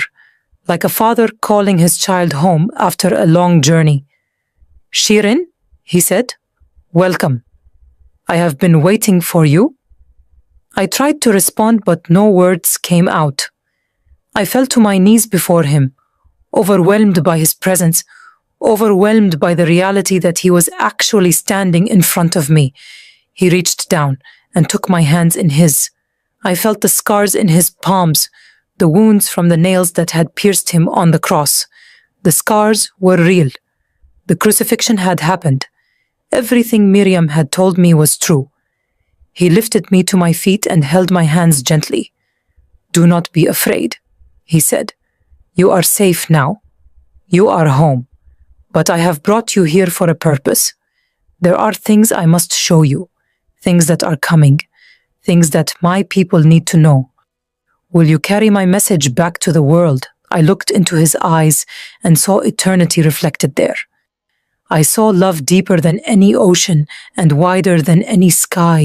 like a father calling his child home after a long journey. "Shirin," he said, "welcome. I have been waiting for you." I tried to respond, but no words came out. I fell to my knees before him, overwhelmed by his presence, overwhelmed by the reality that he was actually standing in front of me. He reached down and took my hands in his. I felt the scars in his palms, the wounds from the nails that had pierced him on the cross. The scars were real. The crucifixion had happened. Everything Miriam had told me was true. He lifted me to my feet and held my hands gently. "Do not be afraid," he said. "You are safe now. You are home. But I have brought you here for a purpose. There are things I must show you, things that are coming, things that my people need to know. Will you carry my message back to the world?" I looked into his eyes and saw eternity reflected there. I saw love deeper than any ocean and wider than any sky.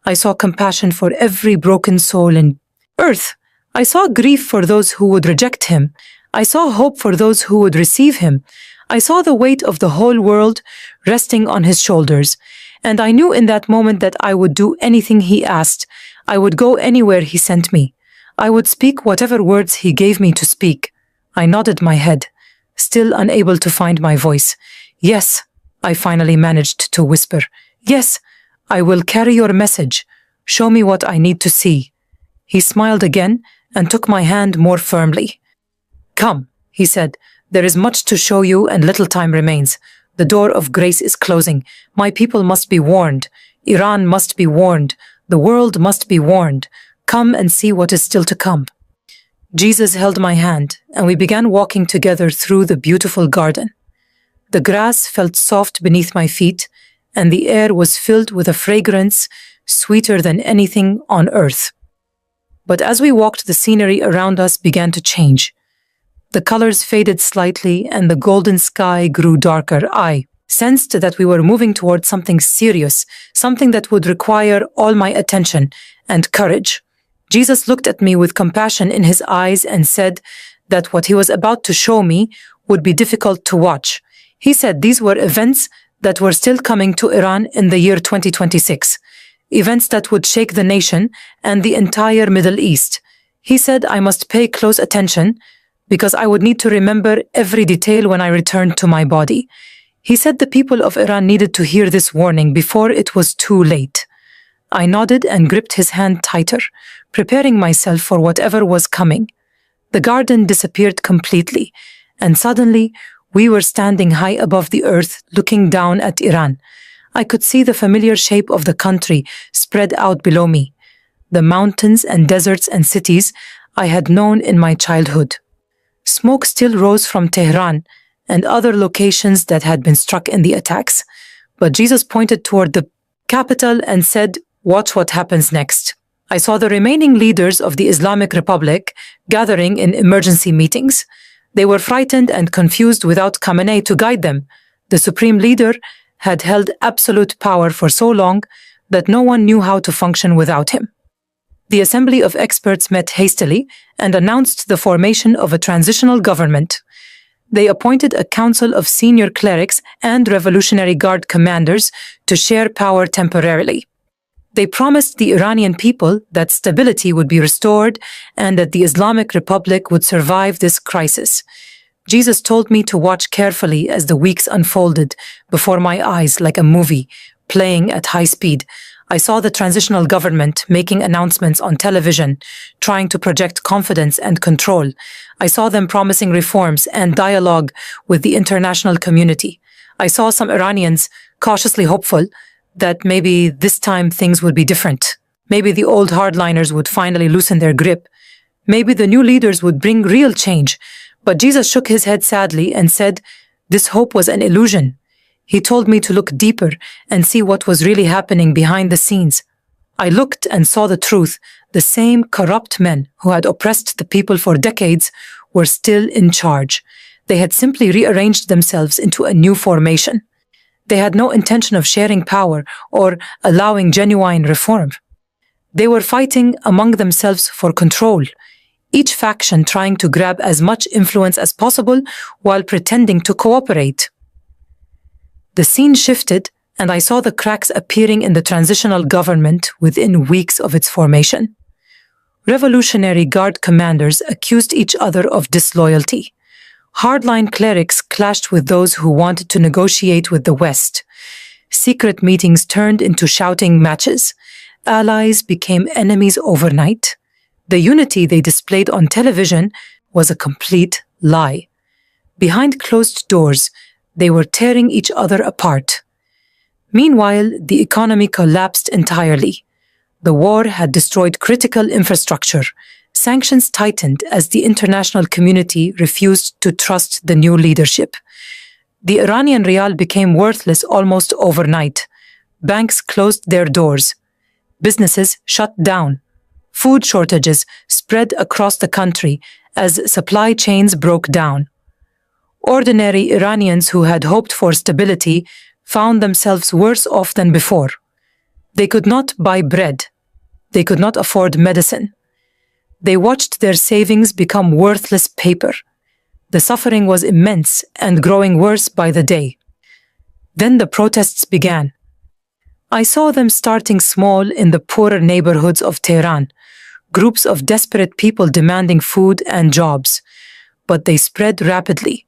I saw compassion for every broken soul in earth. I saw grief for those who would reject him. I saw hope for those who would receive him. I saw the weight of the whole world resting on his shoulders. And I knew in that moment that I would do anything he asked. I would go anywhere he sent me. I would speak whatever words he gave me to speak. I nodded my head, still unable to find my voice. "Yes," I finally managed to whisper. "Yes, I will carry your message. Show me what I need to see." He smiled again and took my hand more firmly. "Come," he said. "There is much to show you and little time remains. The door of grace is closing. My people must be warned. Iran must be warned. The world must be warned. Come and see what is still to come." Jesus held my hand, and we began walking together through the beautiful garden. The grass felt soft beneath my feet, and the air was filled with a fragrance sweeter than anything on earth. But as we walked, the scenery around us began to change. The colors faded slightly, and the golden sky grew darker. I sensed that we were moving towards something serious, something that would require all my attention and courage. Jesus looked at me with compassion in his eyes and said that what he was about to show me would be difficult to watch. He said these were events that were still coming to Iran in the year 2026, events that would shake the nation and the entire Middle East. He said I must pay close attention because I would need to remember every detail when I returned to my body. He said the people of Iran needed to hear this warning before it was too late. I nodded and gripped his hand tighter, preparing myself for whatever was coming. The garden disappeared completely, and suddenly we were standing high above the earth, looking down at Iran. I could see the familiar shape of the country spread out below me, the mountains and deserts and cities I had known in my childhood. Smoke still rose from Tehran and other locations that had been struck in the attacks, but Jesus pointed toward the capital and said, "Watch what happens next." I saw the remaining leaders of the Islamic Republic gathering in emergency meetings. They were frightened and confused without Khamenei to guide them. The supreme leader had held absolute power for so long that no one knew how to function without him. The Assembly of Experts met hastily and announced the formation of a transitional government. They appointed a council of senior clerics and Revolutionary Guard commanders to share power temporarily. They promised the Iranian people that stability would be restored and that the Islamic Republic would survive this crisis. Jesus told me to watch carefully as the weeks unfolded before my eyes like a movie, playing at high speed. I saw the transitional government making announcements on television, trying to project confidence and control. I saw them promising reforms and dialogue with the international community. I saw some Iranians cautiously hopeful that maybe this time things would be different. Maybe the old hardliners would finally loosen their grip. Maybe the new leaders would bring real change. But Jesus shook his head sadly and said, "This hope was an illusion." He told me to look deeper and see what was really happening behind the scenes. I looked and saw the truth. The same corrupt men who had oppressed the people for decades were still in charge. They had simply rearranged themselves into a new formation. They had no intention of sharing power or allowing genuine reform. They were fighting among themselves for control, each faction trying to grab as much influence as possible while pretending to cooperate. The scene shifted, and I saw the cracks appearing in the transitional government within weeks of its formation. Revolutionary Guard commanders accused each other of disloyalty. Hardline clerics clashed with those who wanted to negotiate with the West. Secret meetings turned into shouting matches. Allies became enemies overnight. The unity they displayed on television was a complete lie. Behind closed doors, they were tearing each other apart. Meanwhile, the economy collapsed entirely. The war had destroyed critical infrastructure. Sanctions tightened as the international community refused to trust the new leadership. The Iranian rial became worthless almost overnight. Banks closed their doors. Businesses shut down. Food shortages spread across the country as supply chains broke down. Ordinary Iranians who had hoped for stability found themselves worse off than before. They could not buy bread. They could not afford medicine. They watched their savings become worthless paper. The suffering was immense and growing worse by the day. Then the protests began. I saw them starting small in the poorer neighborhoods of Tehran, groups of desperate people demanding food and jobs. But they spread rapidly,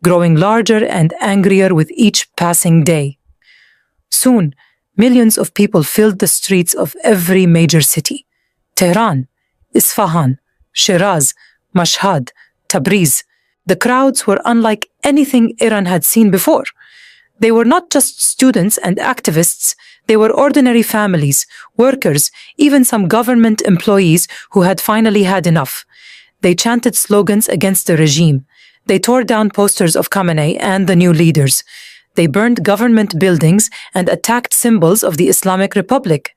growing larger and angrier with each passing day. Soon, millions of people filled the streets of every major city. Tehran, Isfahan, Shiraz, Mashhad, Tabriz. The crowds were unlike anything Iran had seen before. They were not just students and activists, they were ordinary families, workers, even some government employees who had finally had enough. They chanted slogans against the regime. They tore down posters of Khamenei and the new leaders. They burned government buildings and attacked symbols of the Islamic Republic.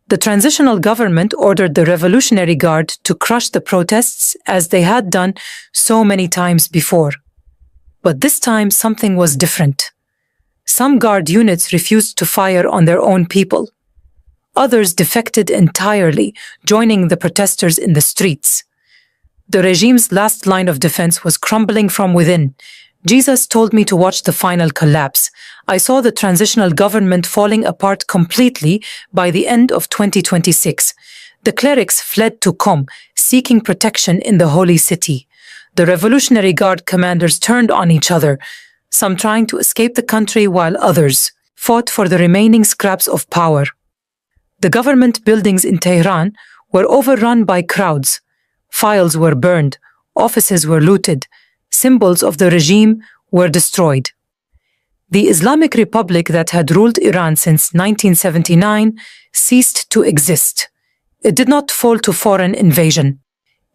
The transitional government ordered the Revolutionary Guard to crush the protests as they had done so many times before. But this time something was different. Some guard units refused to fire on their own people. Others defected entirely, joining the protesters in the streets. The regime's last line of defense was crumbling from within. Jesus told me to watch the final collapse. I saw the transitional government falling apart completely by the end of 2026. The clerics fled to Qom, seeking protection in the holy city. The Revolutionary Guard commanders turned on each other, some trying to escape the country while others fought for the remaining scraps of power. The government buildings in Tehran were overrun by crowds. Files were burned, offices were looted, symbols of the regime were destroyed. The Islamic Republic that had ruled Iran since 1979 ceased to exist. It did not fall to foreign invasion.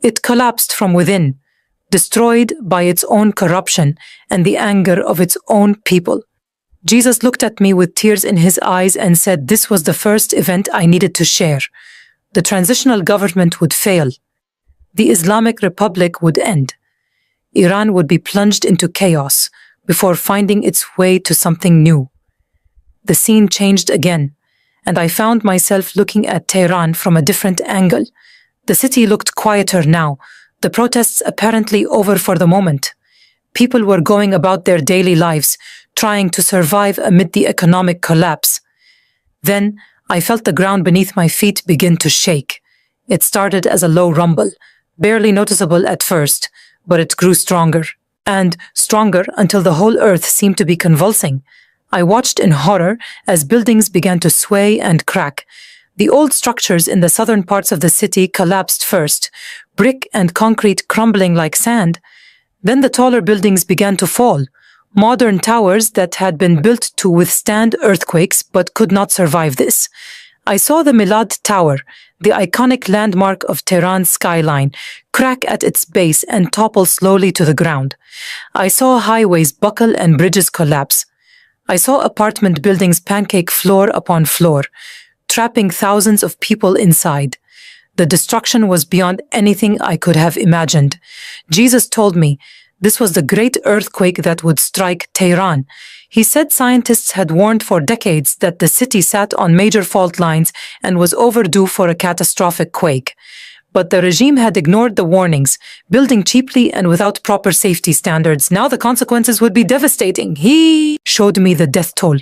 It collapsed from within, destroyed by its own corruption and the anger of its own people. Jesus looked at me with tears in his eyes and said this was the first event I needed to share. The transitional government would fail. The Islamic Republic would end. Iran would be plunged into chaos before finding its way to something new. The scene changed again, and I found myself looking at Tehran from a different angle. The city looked quieter now, the protests apparently over for the moment. People were going about their daily lives, trying to survive amid the economic collapse. Then I felt the ground beneath my feet begin to shake. It started as a low rumble, barely noticeable at first, but it grew stronger and stronger until the whole earth seemed to be convulsing. I watched in horror as buildings began to sway and crack. The old structures in the southern parts of the city collapsed first, brick and concrete crumbling like sand. Then the taller buildings began to fall, modern towers that had been built to withstand earthquakes but could not survive this. I saw the Milad Tower, the iconic landmark of Tehran's skyline, crack at its base and topple slowly to the ground. I saw highways buckle and bridges collapse. I saw apartment buildings pancake floor upon floor, trapping thousands of people inside. The destruction was beyond anything I could have imagined. Jesus told me this was the great earthquake that would strike Tehran. He said scientists had warned for decades that the city sat on major fault lines and was overdue for a catastrophic quake. But the regime had ignored the warnings, building cheaply and without proper safety standards. Now the consequences would be devastating. He showed me the death toll,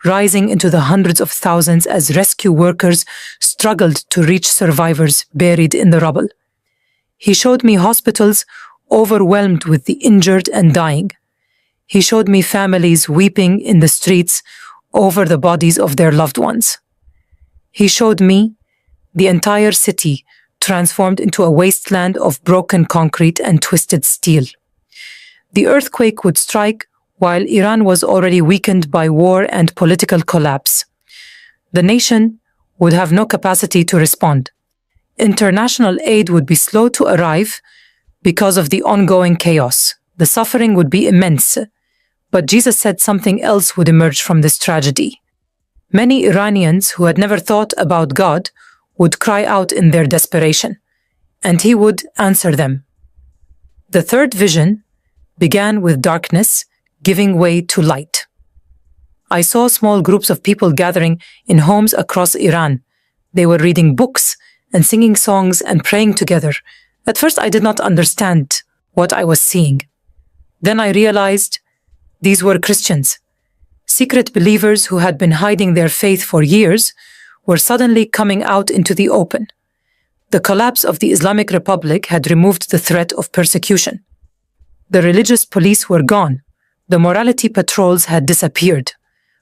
rising into the hundreds of thousands as rescue workers struggled to reach survivors buried in the rubble. He showed me hospitals overwhelmed with the injured and dying. He showed me families weeping in the streets over the bodies of their loved ones. He showed me the entire city transformed into a wasteland of broken concrete and twisted steel. The earthquake would strike while Iran was already weakened by war and political collapse. The nation would have no capacity to respond. International aid would be slow to arrive because of the ongoing chaos. The suffering would be immense. But Jesus said something else would emerge from this tragedy. Many Iranians who had never thought about God would cry out in their desperation, and he would answer them. The third vision began with darkness giving way to light. I saw small groups of people gathering in homes across Iran. They were reading books and singing songs and praying together. At first, I did not understand what I was seeing. Then I realized these were Christians. Secret believers who had been hiding their faith for years were suddenly coming out into the open. The collapse of the Islamic Republic had removed the threat of persecution. The religious police were gone. The morality patrols had disappeared.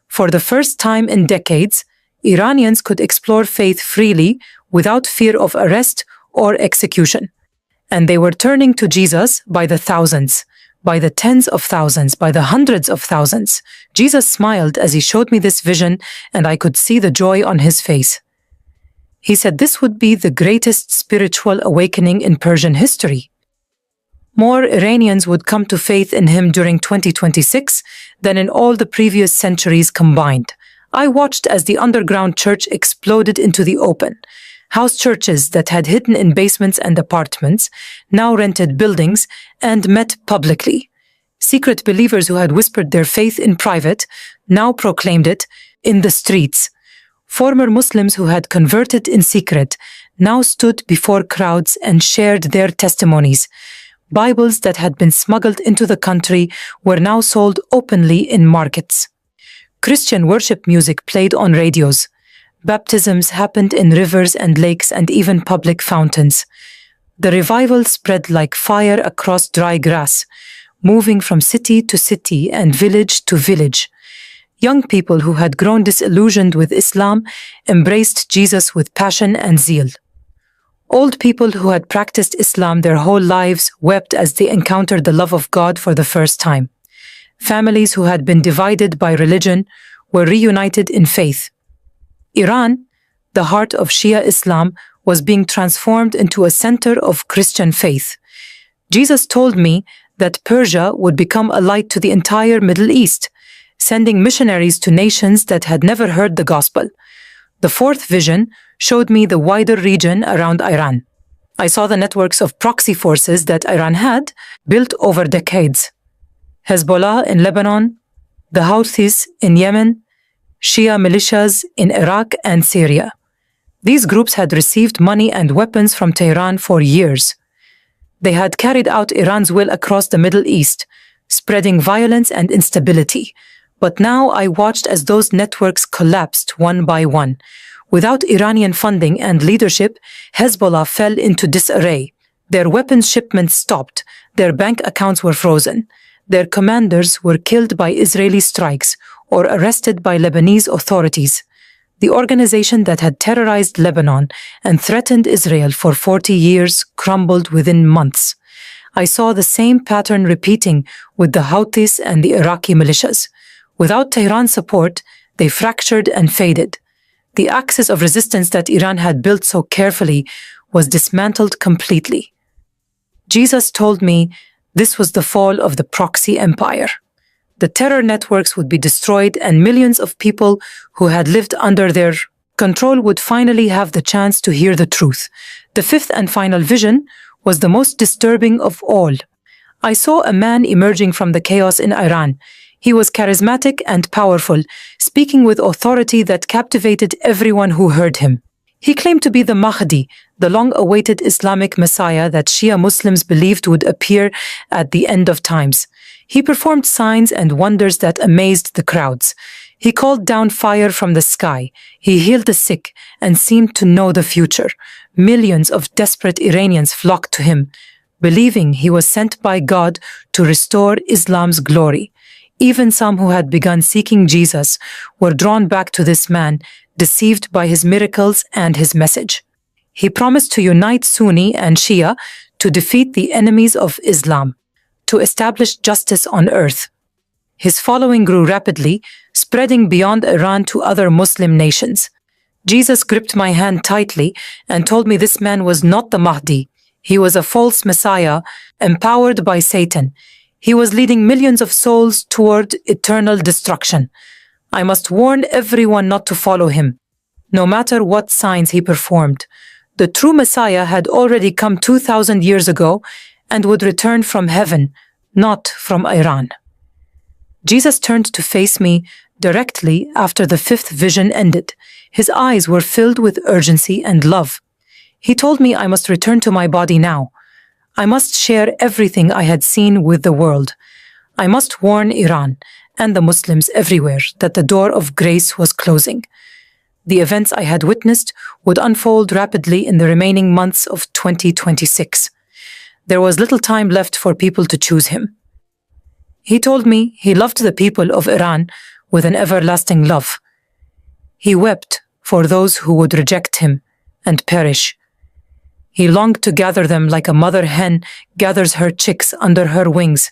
For the first time in decades, Iranians could explore faith freely without fear of arrest or execution. And they were turning to Jesus by the thousands, by the tens of thousands, by the hundreds of thousands. Jesus smiled as he showed me this vision, and I could see the joy on his face. He said this would be the greatest spiritual awakening in Persian history. More Iranians would come to faith in him during 2026 than in all the previous centuries combined. I watched as the underground church exploded into the open. House churches that had hidden in basements and apartments now rented buildings and met publicly. Secret believers who had whispered their faith in private now proclaimed it in the streets. Former Muslims who had converted in secret now stood before crowds and shared their testimonies. Bibles that had been smuggled into the country were now sold openly in markets. Christian worship music played on radios. Baptisms happened in rivers and lakes and even public fountains. The revival spread like fire across dry grass, moving from city to city and village to village. Young people who had grown disillusioned with Islam embraced Jesus with passion and zeal. Old people who had practiced Islam their whole lives wept as they encountered the love of God for the first time. Families who had been divided by religion were reunited in faith. Iran, the heart of Shia Islam, was being transformed into a center of Christian faith. Jesus told me that Persia would become a light to the entire Middle East, sending missionaries to nations that had never heard the gospel. The fourth vision showed me the wider region around Iran. I saw the networks of proxy forces that Iran had built over decades. Hezbollah in Lebanon, the Houthis in Yemen, Shia militias in Iraq and Syria. These groups had received money and weapons from Tehran for years. They had carried out Iran's will across the Middle East, spreading violence and instability. But now I watched as those networks collapsed one by one. Without Iranian funding and leadership, Hezbollah fell into disarray. Their weapons shipments stopped. Their bank accounts were frozen. Their commanders were killed by Israeli strikes or arrested by Lebanese authorities. The organization that had terrorized Lebanon and threatened Israel for 40 years crumbled within months. I saw the same pattern repeating with the Houthis and the Iraqi militias. Without Tehran's support, they fractured and faded. The axis of resistance that Iran had built so carefully was dismantled completely. Jesus told me this was the fall of the proxy empire. The terror networks would be destroyed and millions of people who had lived under their control would finally have the chance to hear the truth. The fifth and final vision was the most disturbing of all. I saw a man emerging from the chaos in Iran. He was charismatic and powerful, speaking with authority that captivated everyone who heard him. He claimed to be the Mahdi, the long-awaited Islamic Messiah that Shia Muslims believed would appear at the end of times. He performed signs and wonders that amazed the crowds. He called down fire from the sky. He healed the sick and seemed to know the future. Millions of desperate Iranians flocked to him, believing he was sent by God to restore Islam's glory. Even some who had begun seeking Jesus were drawn back to this man, deceived by his miracles and his message. He promised to unite Sunni and Shia to defeat the enemies of Islam, to establish justice on earth. His following grew rapidly, spreading beyond Iran to other Muslim nations. Jesus gripped my hand tightly and told me this man was not the Mahdi. He was a false Messiah, empowered by Satan. He was leading millions of souls toward eternal destruction. I must warn everyone not to follow him, no matter what signs he performed. The true Messiah had already come 2,000 years ago and would return from heaven, not from Iran. Jesus turned to face me directly after the fifth vision ended. His eyes were filled with urgency and love. He told me I must return to my body now. I must share everything I had seen with the world. I must warn Iran and the Muslims everywhere that the door of grace was closing. The events I had witnessed would unfold rapidly in the remaining months of 2026. There was little time left for people to choose him. He told me he loved the people of Iran with an everlasting love. He wept for those who would reject him and perish. He longed to gather them like a mother hen gathers her chicks under her wings,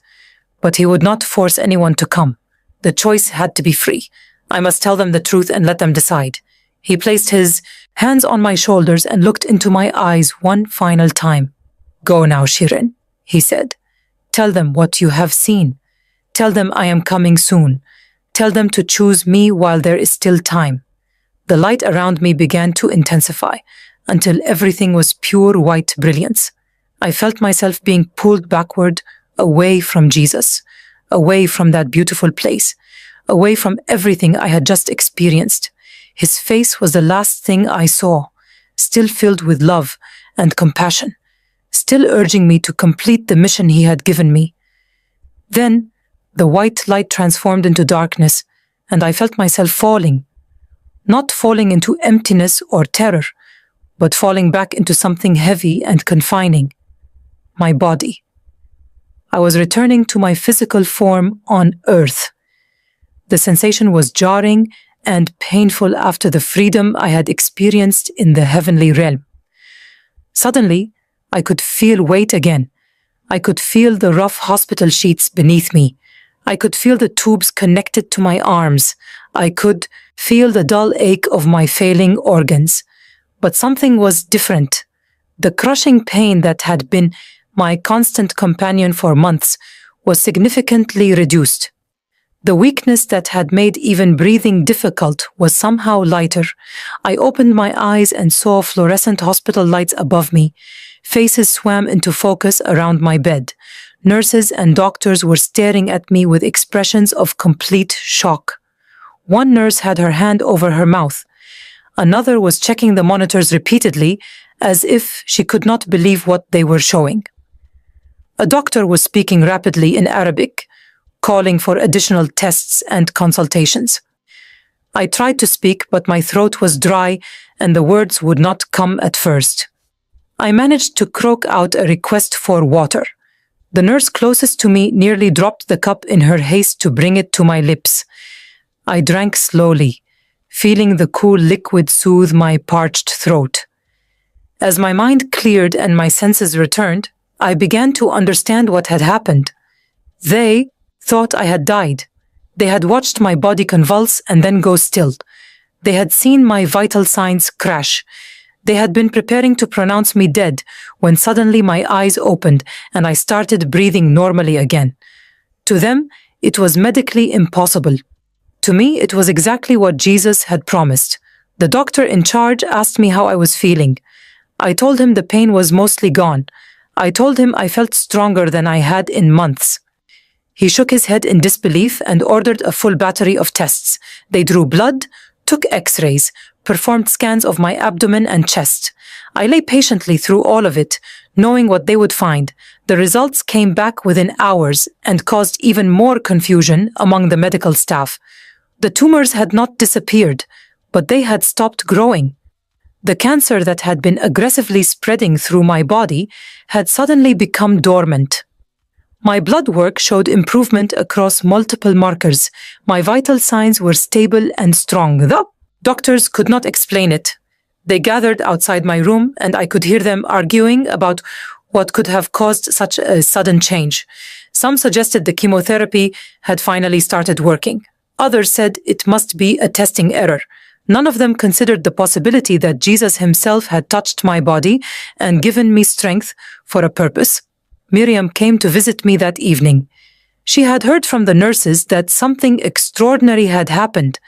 but he would not force anyone to come. The choice had to be free. I must tell them the truth and let them decide. He placed his hands on my shoulders and looked into my eyes one final time. "Go now, Shirin," he said. "Tell them what you have seen. Tell them I am coming soon. Tell them to choose me while there is still time." The light around me began to intensify until everything was pure white brilliance. I felt myself being pulled backward, away from Jesus, away from that beautiful place, away from everything I had just experienced. His face was the last thing I saw, still filled with love and compassion, still urging me to complete the mission he had given me. Then, the white light transformed into darkness, and I felt myself falling, not falling into emptiness or terror, but falling back into something heavy and confining, my body. I was returning to my physical form on earth. The sensation was jarring and painful after the freedom I had experienced in the heavenly realm. Suddenly, I could feel weight again. I could feel the rough hospital sheets beneath me. I could feel the tubes connected to my arms. I could feel the dull ache of my failing organs. But something was different. The crushing pain that had been my constant companion for months was significantly reduced. The weakness that had made even breathing difficult was somehow lighter. I opened my eyes and saw fluorescent hospital lights above me. Faces swam into focus around my bed. Nurses and doctors were staring at me with expressions of complete shock. One nurse had her hand over her mouth. Another was checking the monitors repeatedly, as if she could not believe what they were showing. A doctor was speaking rapidly in Arabic, calling for additional tests and consultations. I tried to speak, but my throat was dry and the words would not come at first. I managed to croak out a request for water. The nurse closest to me nearly dropped the cup in her haste to bring it to my lips. I drank slowly, feeling the cool liquid soothe my parched throat. As my mind cleared and my senses returned, I began to understand what had happened. They thought I had died. They had watched my body convulse and then go still. They had seen my vital signs crash. They had been preparing to pronounce me dead when suddenly my eyes opened and I started breathing normally again. To them, it was medically impossible. To me, it was exactly what Jesus had promised. The doctor in charge asked me how I was feeling. I told him the pain was mostly gone. I told him I felt stronger than I had in months. He shook his head in disbelief and ordered a full battery of tests. They drew blood, took x-rays, performed scans of my abdomen and chest. I lay patiently through all of it, knowing what they would find. The results came back within hours and caused even more confusion among the medical staff. The tumors had not disappeared, but they had stopped growing. The cancer that had been aggressively spreading through my body had suddenly become dormant. My blood work showed improvement across multiple markers. My vital signs were stable and strong. The doctors could not explain it. They gathered outside my room and I could hear them arguing about what could have caused such a sudden change. Some suggested the chemotherapy had finally started working. Others said it must be a testing error. None of them considered the possibility that Jesus himself had touched my body and given me strength for a purpose. Miriam came to visit me that evening. She had heard from the nurses that something extraordinary had happened.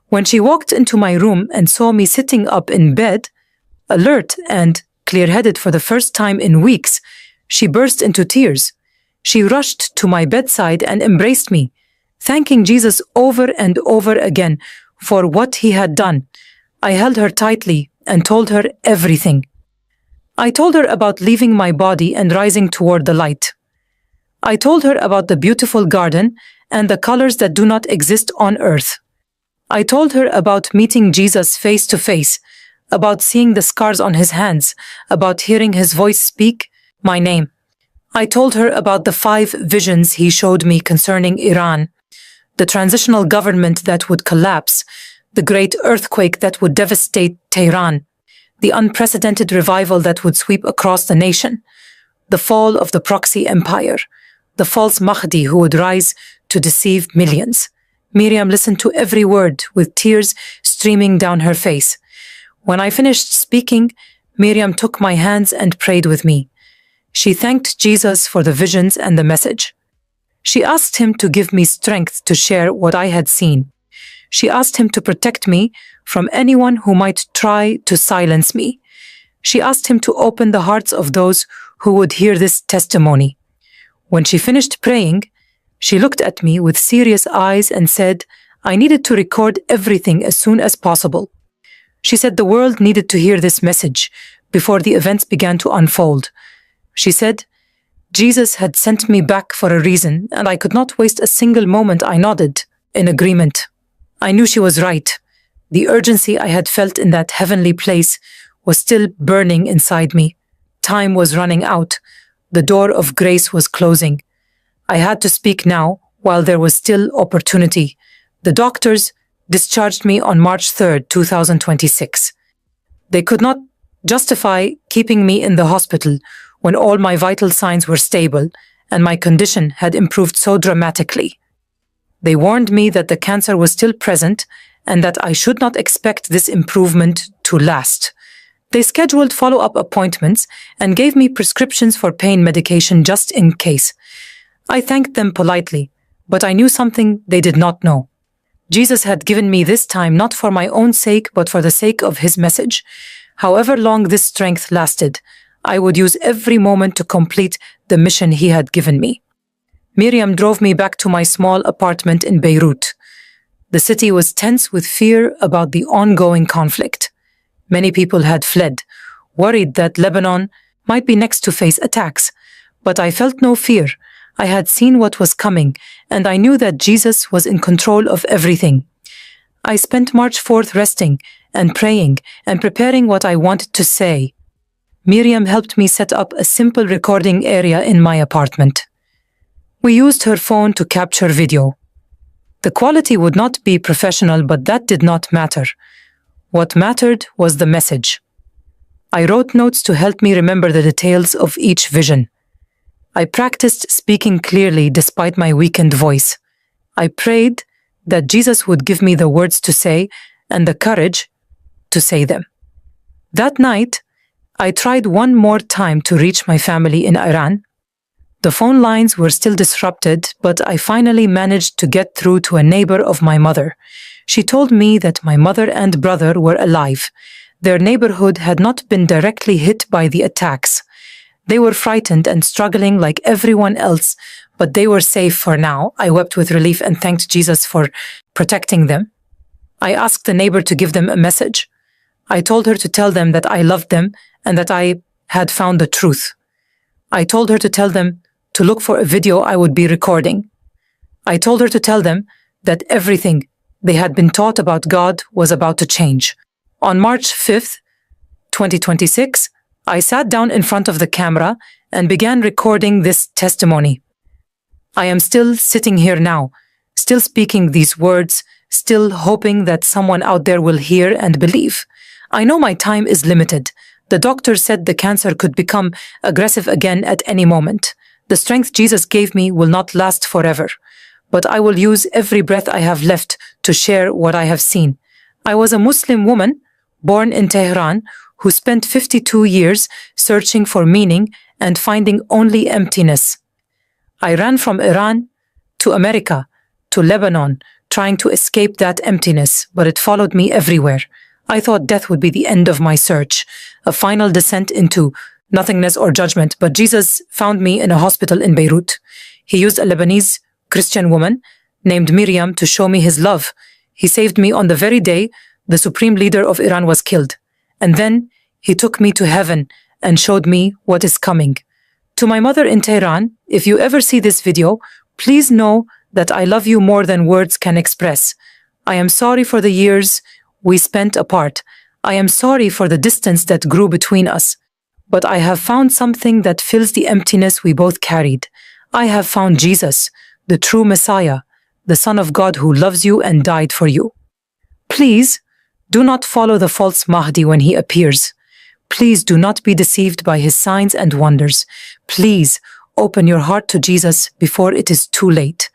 When she walked into my room and saw me sitting up in bed, alert and clear-headed for the first time in weeks, she burst into tears. She rushed to my bedside and embraced me, thanking Jesus over and over again for what he had done. I held her tightly and told her everything. I told her about leaving my body and rising toward the light. I told her about the beautiful garden and the colors that do not exist on earth. I told her about meeting Jesus face to face, about seeing the scars on his hands, about hearing his voice speak my name. I told her about the 5 visions he showed me concerning Iran, the transitional government that would collapse, the great earthquake that would devastate Tehran, the unprecedented revival that would sweep across the nation, the fall of the proxy empire, the false Mahdi who would rise to deceive millions. Miriam listened to every word with tears streaming down her face. When I finished speaking, Miriam took my hands and prayed with me. She thanked Jesus for the visions and the message. She asked him to give me strength to share what I had seen. She asked him to protect me from anyone who might try to silence me. She asked him to open the hearts of those who would hear this testimony. When she finished praying, she looked at me with serious eyes and said, I needed to record everything as soon as possible. She said the world needed to hear this message before the events began to unfold. She said, Jesus had sent me back for a reason, and I could not waste a single moment. I nodded in agreement. I knew she was right. The urgency I had felt in that heavenly place was still burning inside me. Time was running out. The door of grace was closing. I had to speak now while there was still opportunity. The doctors discharged me on March 3rd, 2026. They could not justify keeping me in the hospital when all my vital signs were stable and my condition had improved so dramatically. They warned me that the cancer was still present and that I should not expect this improvement to last. They scheduled follow-up appointments and gave me prescriptions for pain medication just in case. I thanked them politely, but I knew something they did not know. Jesus had given me this time not for my own sake, but for the sake of his message. However long this strength lasted, I would use every moment to complete the mission he had given me. Miriam drove me back to my small apartment in Beirut. The city was tense with fear about the ongoing conflict. Many people had fled, worried that Lebanon might be next to face attacks. But I felt no fear. I had seen what was coming, and I knew that Jesus was in control of everything. I spent March 4th resting and praying and preparing what I wanted to say. Miriam helped me set up a simple recording area in my apartment. We used her phone to capture video. The quality would not be professional, but that did not matter. What mattered was the message. I wrote notes to help me remember the details of each vision. I practiced speaking clearly despite my weakened voice. I prayed that Jesus would give me the words to say and the courage to say them. That night, I tried one more time to reach my family in Iran. The phone lines were still disrupted, but I finally managed to get through to a neighbor of my mother. She told me that my mother and brother were alive. Their neighborhood had not been directly hit by the attacks. They were frightened and struggling like everyone else, but they were safe for now. I wept with relief and thanked Jesus for protecting them. I asked the neighbor to give them a message. I told her to tell them that I loved them and that I had found the truth. I told her to tell them to look for a video I would be recording. I told her to tell them that everything they had been taught about God was about to change. On March 5th, 2026, I sat down in front of the camera and began recording this testimony. I am still sitting here now, still speaking these words, still hoping that someone out there will hear and believe. I know my time is limited. The doctor said the cancer could become aggressive again at any moment. The strength Jesus gave me will not last forever, but I will use every breath I have left to share what I have seen. I was a Muslim woman born in Tehran who spent 52 years searching for meaning and finding only emptiness. I ran from Iran to America, to Lebanon, trying to escape that emptiness, but it followed me everywhere. I thought death would be the end of my search, a final descent into nothingness or judgment, but Jesus found me in a hospital in Beirut. He used a Lebanese Christian woman named Miriam to show me his love. He saved me on the very day the supreme leader of Iran was killed. And then he took me to heaven and showed me what is coming. To my mother in Tehran, if you ever see this video, please know that I love you more than words can express. I am sorry for the years we spent apart. I am sorry for the distance that grew between us. But I have found something that fills the emptiness we both carried. I have found Jesus, the true Messiah, the Son of God who loves you and died for you. Please, do not follow the false Mahdi when he appears. Please do not be deceived by his signs and wonders. Please open your heart to Jesus before it is too late.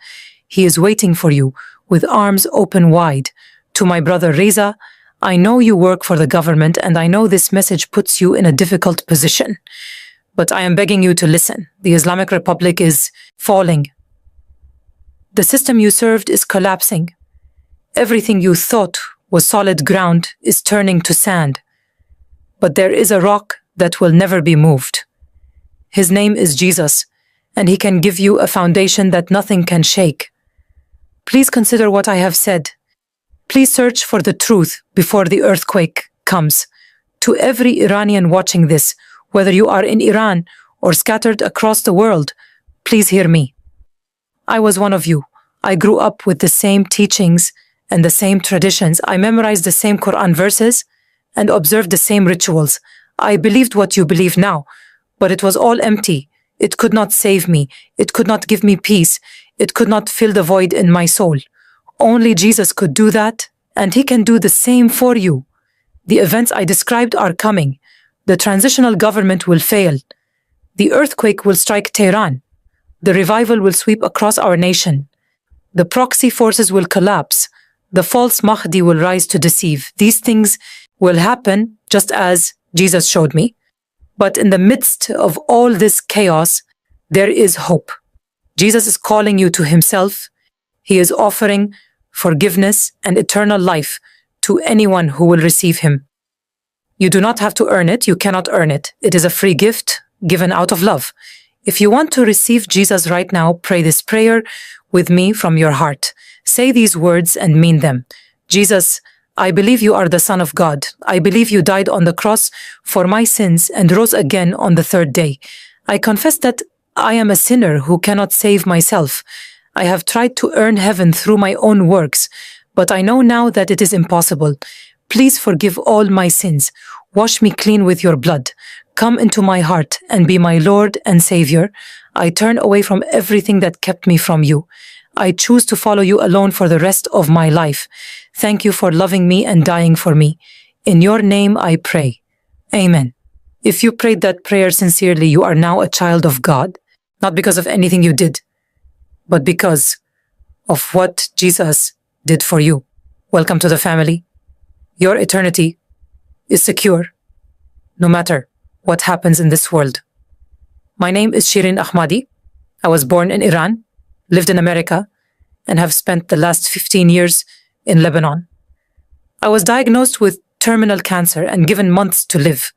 He is waiting for you with arms open wide. To my brother Reza, I know you work for the government and I know this message puts you in a difficult position. But I am begging you to listen. The Islamic Republic is falling. The system you served is collapsing. Everything you thought was solid ground is turning to sand. But there is a rock that will never be moved. His name is Jesus, and he can give you a foundation that nothing can shake. Please consider what I have said. Please search for the truth before the earthquake comes. To every Iranian watching this, whether you are in Iran or scattered across the world, please hear me. I was one of you. I grew up with the same teachings and the same traditions. I memorized the same Quran verses and observed the same rituals. I believed what you believe now, but it was all empty. It could not save me. It could not give me peace. It could not fill the void in my soul. Only Jesus could do that, and he can do the same for you. The events I described are coming. The transitional government will fail. The earthquake will strike Tehran. The revival will sweep across our nation. The proxy forces will collapse. The false Mahdi will rise to deceive. These things will happen just as Jesus showed me. But in the midst of all this chaos, there is hope. Jesus is calling you to himself. He is offering forgiveness and eternal life to anyone who will receive him. You do not have to earn it. You cannot earn it. It is a free gift given out of love. If you want to receive Jesus right now, pray this prayer with me from your heart. Say these words and mean them. Jesus, I believe you are the Son of God. I believe you died on the cross for my sins and rose again on the third day. I confess that I am a sinner who cannot save myself. I have tried to earn heaven through my own works, but I know now that it is impossible. Please forgive all my sins. Wash me clean with your blood. Come into my heart and be my Lord and Savior. I turn away from everything that kept me from you. I choose to follow you alone for the rest of my life. Thank you for loving me and dying for me. In your name I pray. Amen. If you prayed that prayer sincerely, you are now a child of God, not because of anything you did, but because of what Jesus did for you. Welcome to the family. Your eternity is secure, no matter what happens in this world. My name is Shirin Ahmadi. I was born in Iran, lived in America, and have spent the last 15 years in Lebanon. I was diagnosed with terminal cancer and given months to live.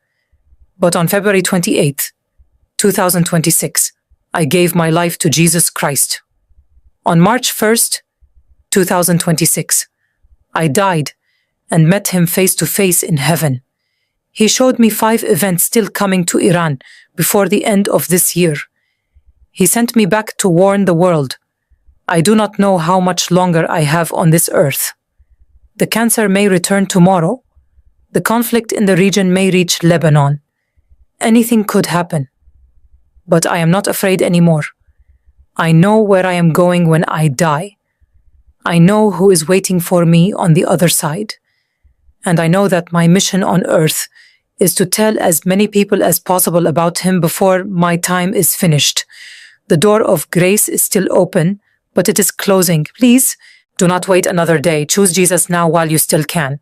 But on February 28th, 2026, I gave my life to Jesus Christ. On March 1st, 2026, I died and met him face to face in heaven. He showed me 5 events still coming to Iran before the end of this year. He sent me back to warn the world. I do not know how much longer I have on this earth. The cancer may return tomorrow. The conflict in the region may reach Lebanon. Anything could happen. But I am not afraid anymore. I know where I am going when I die. I know who is waiting for me on the other side. And I know that my mission on earth is to tell as many people as possible about him before my time is finished. The door of grace is still open, but it is closing. Please do not wait another day. Choose Jesus now while you still can.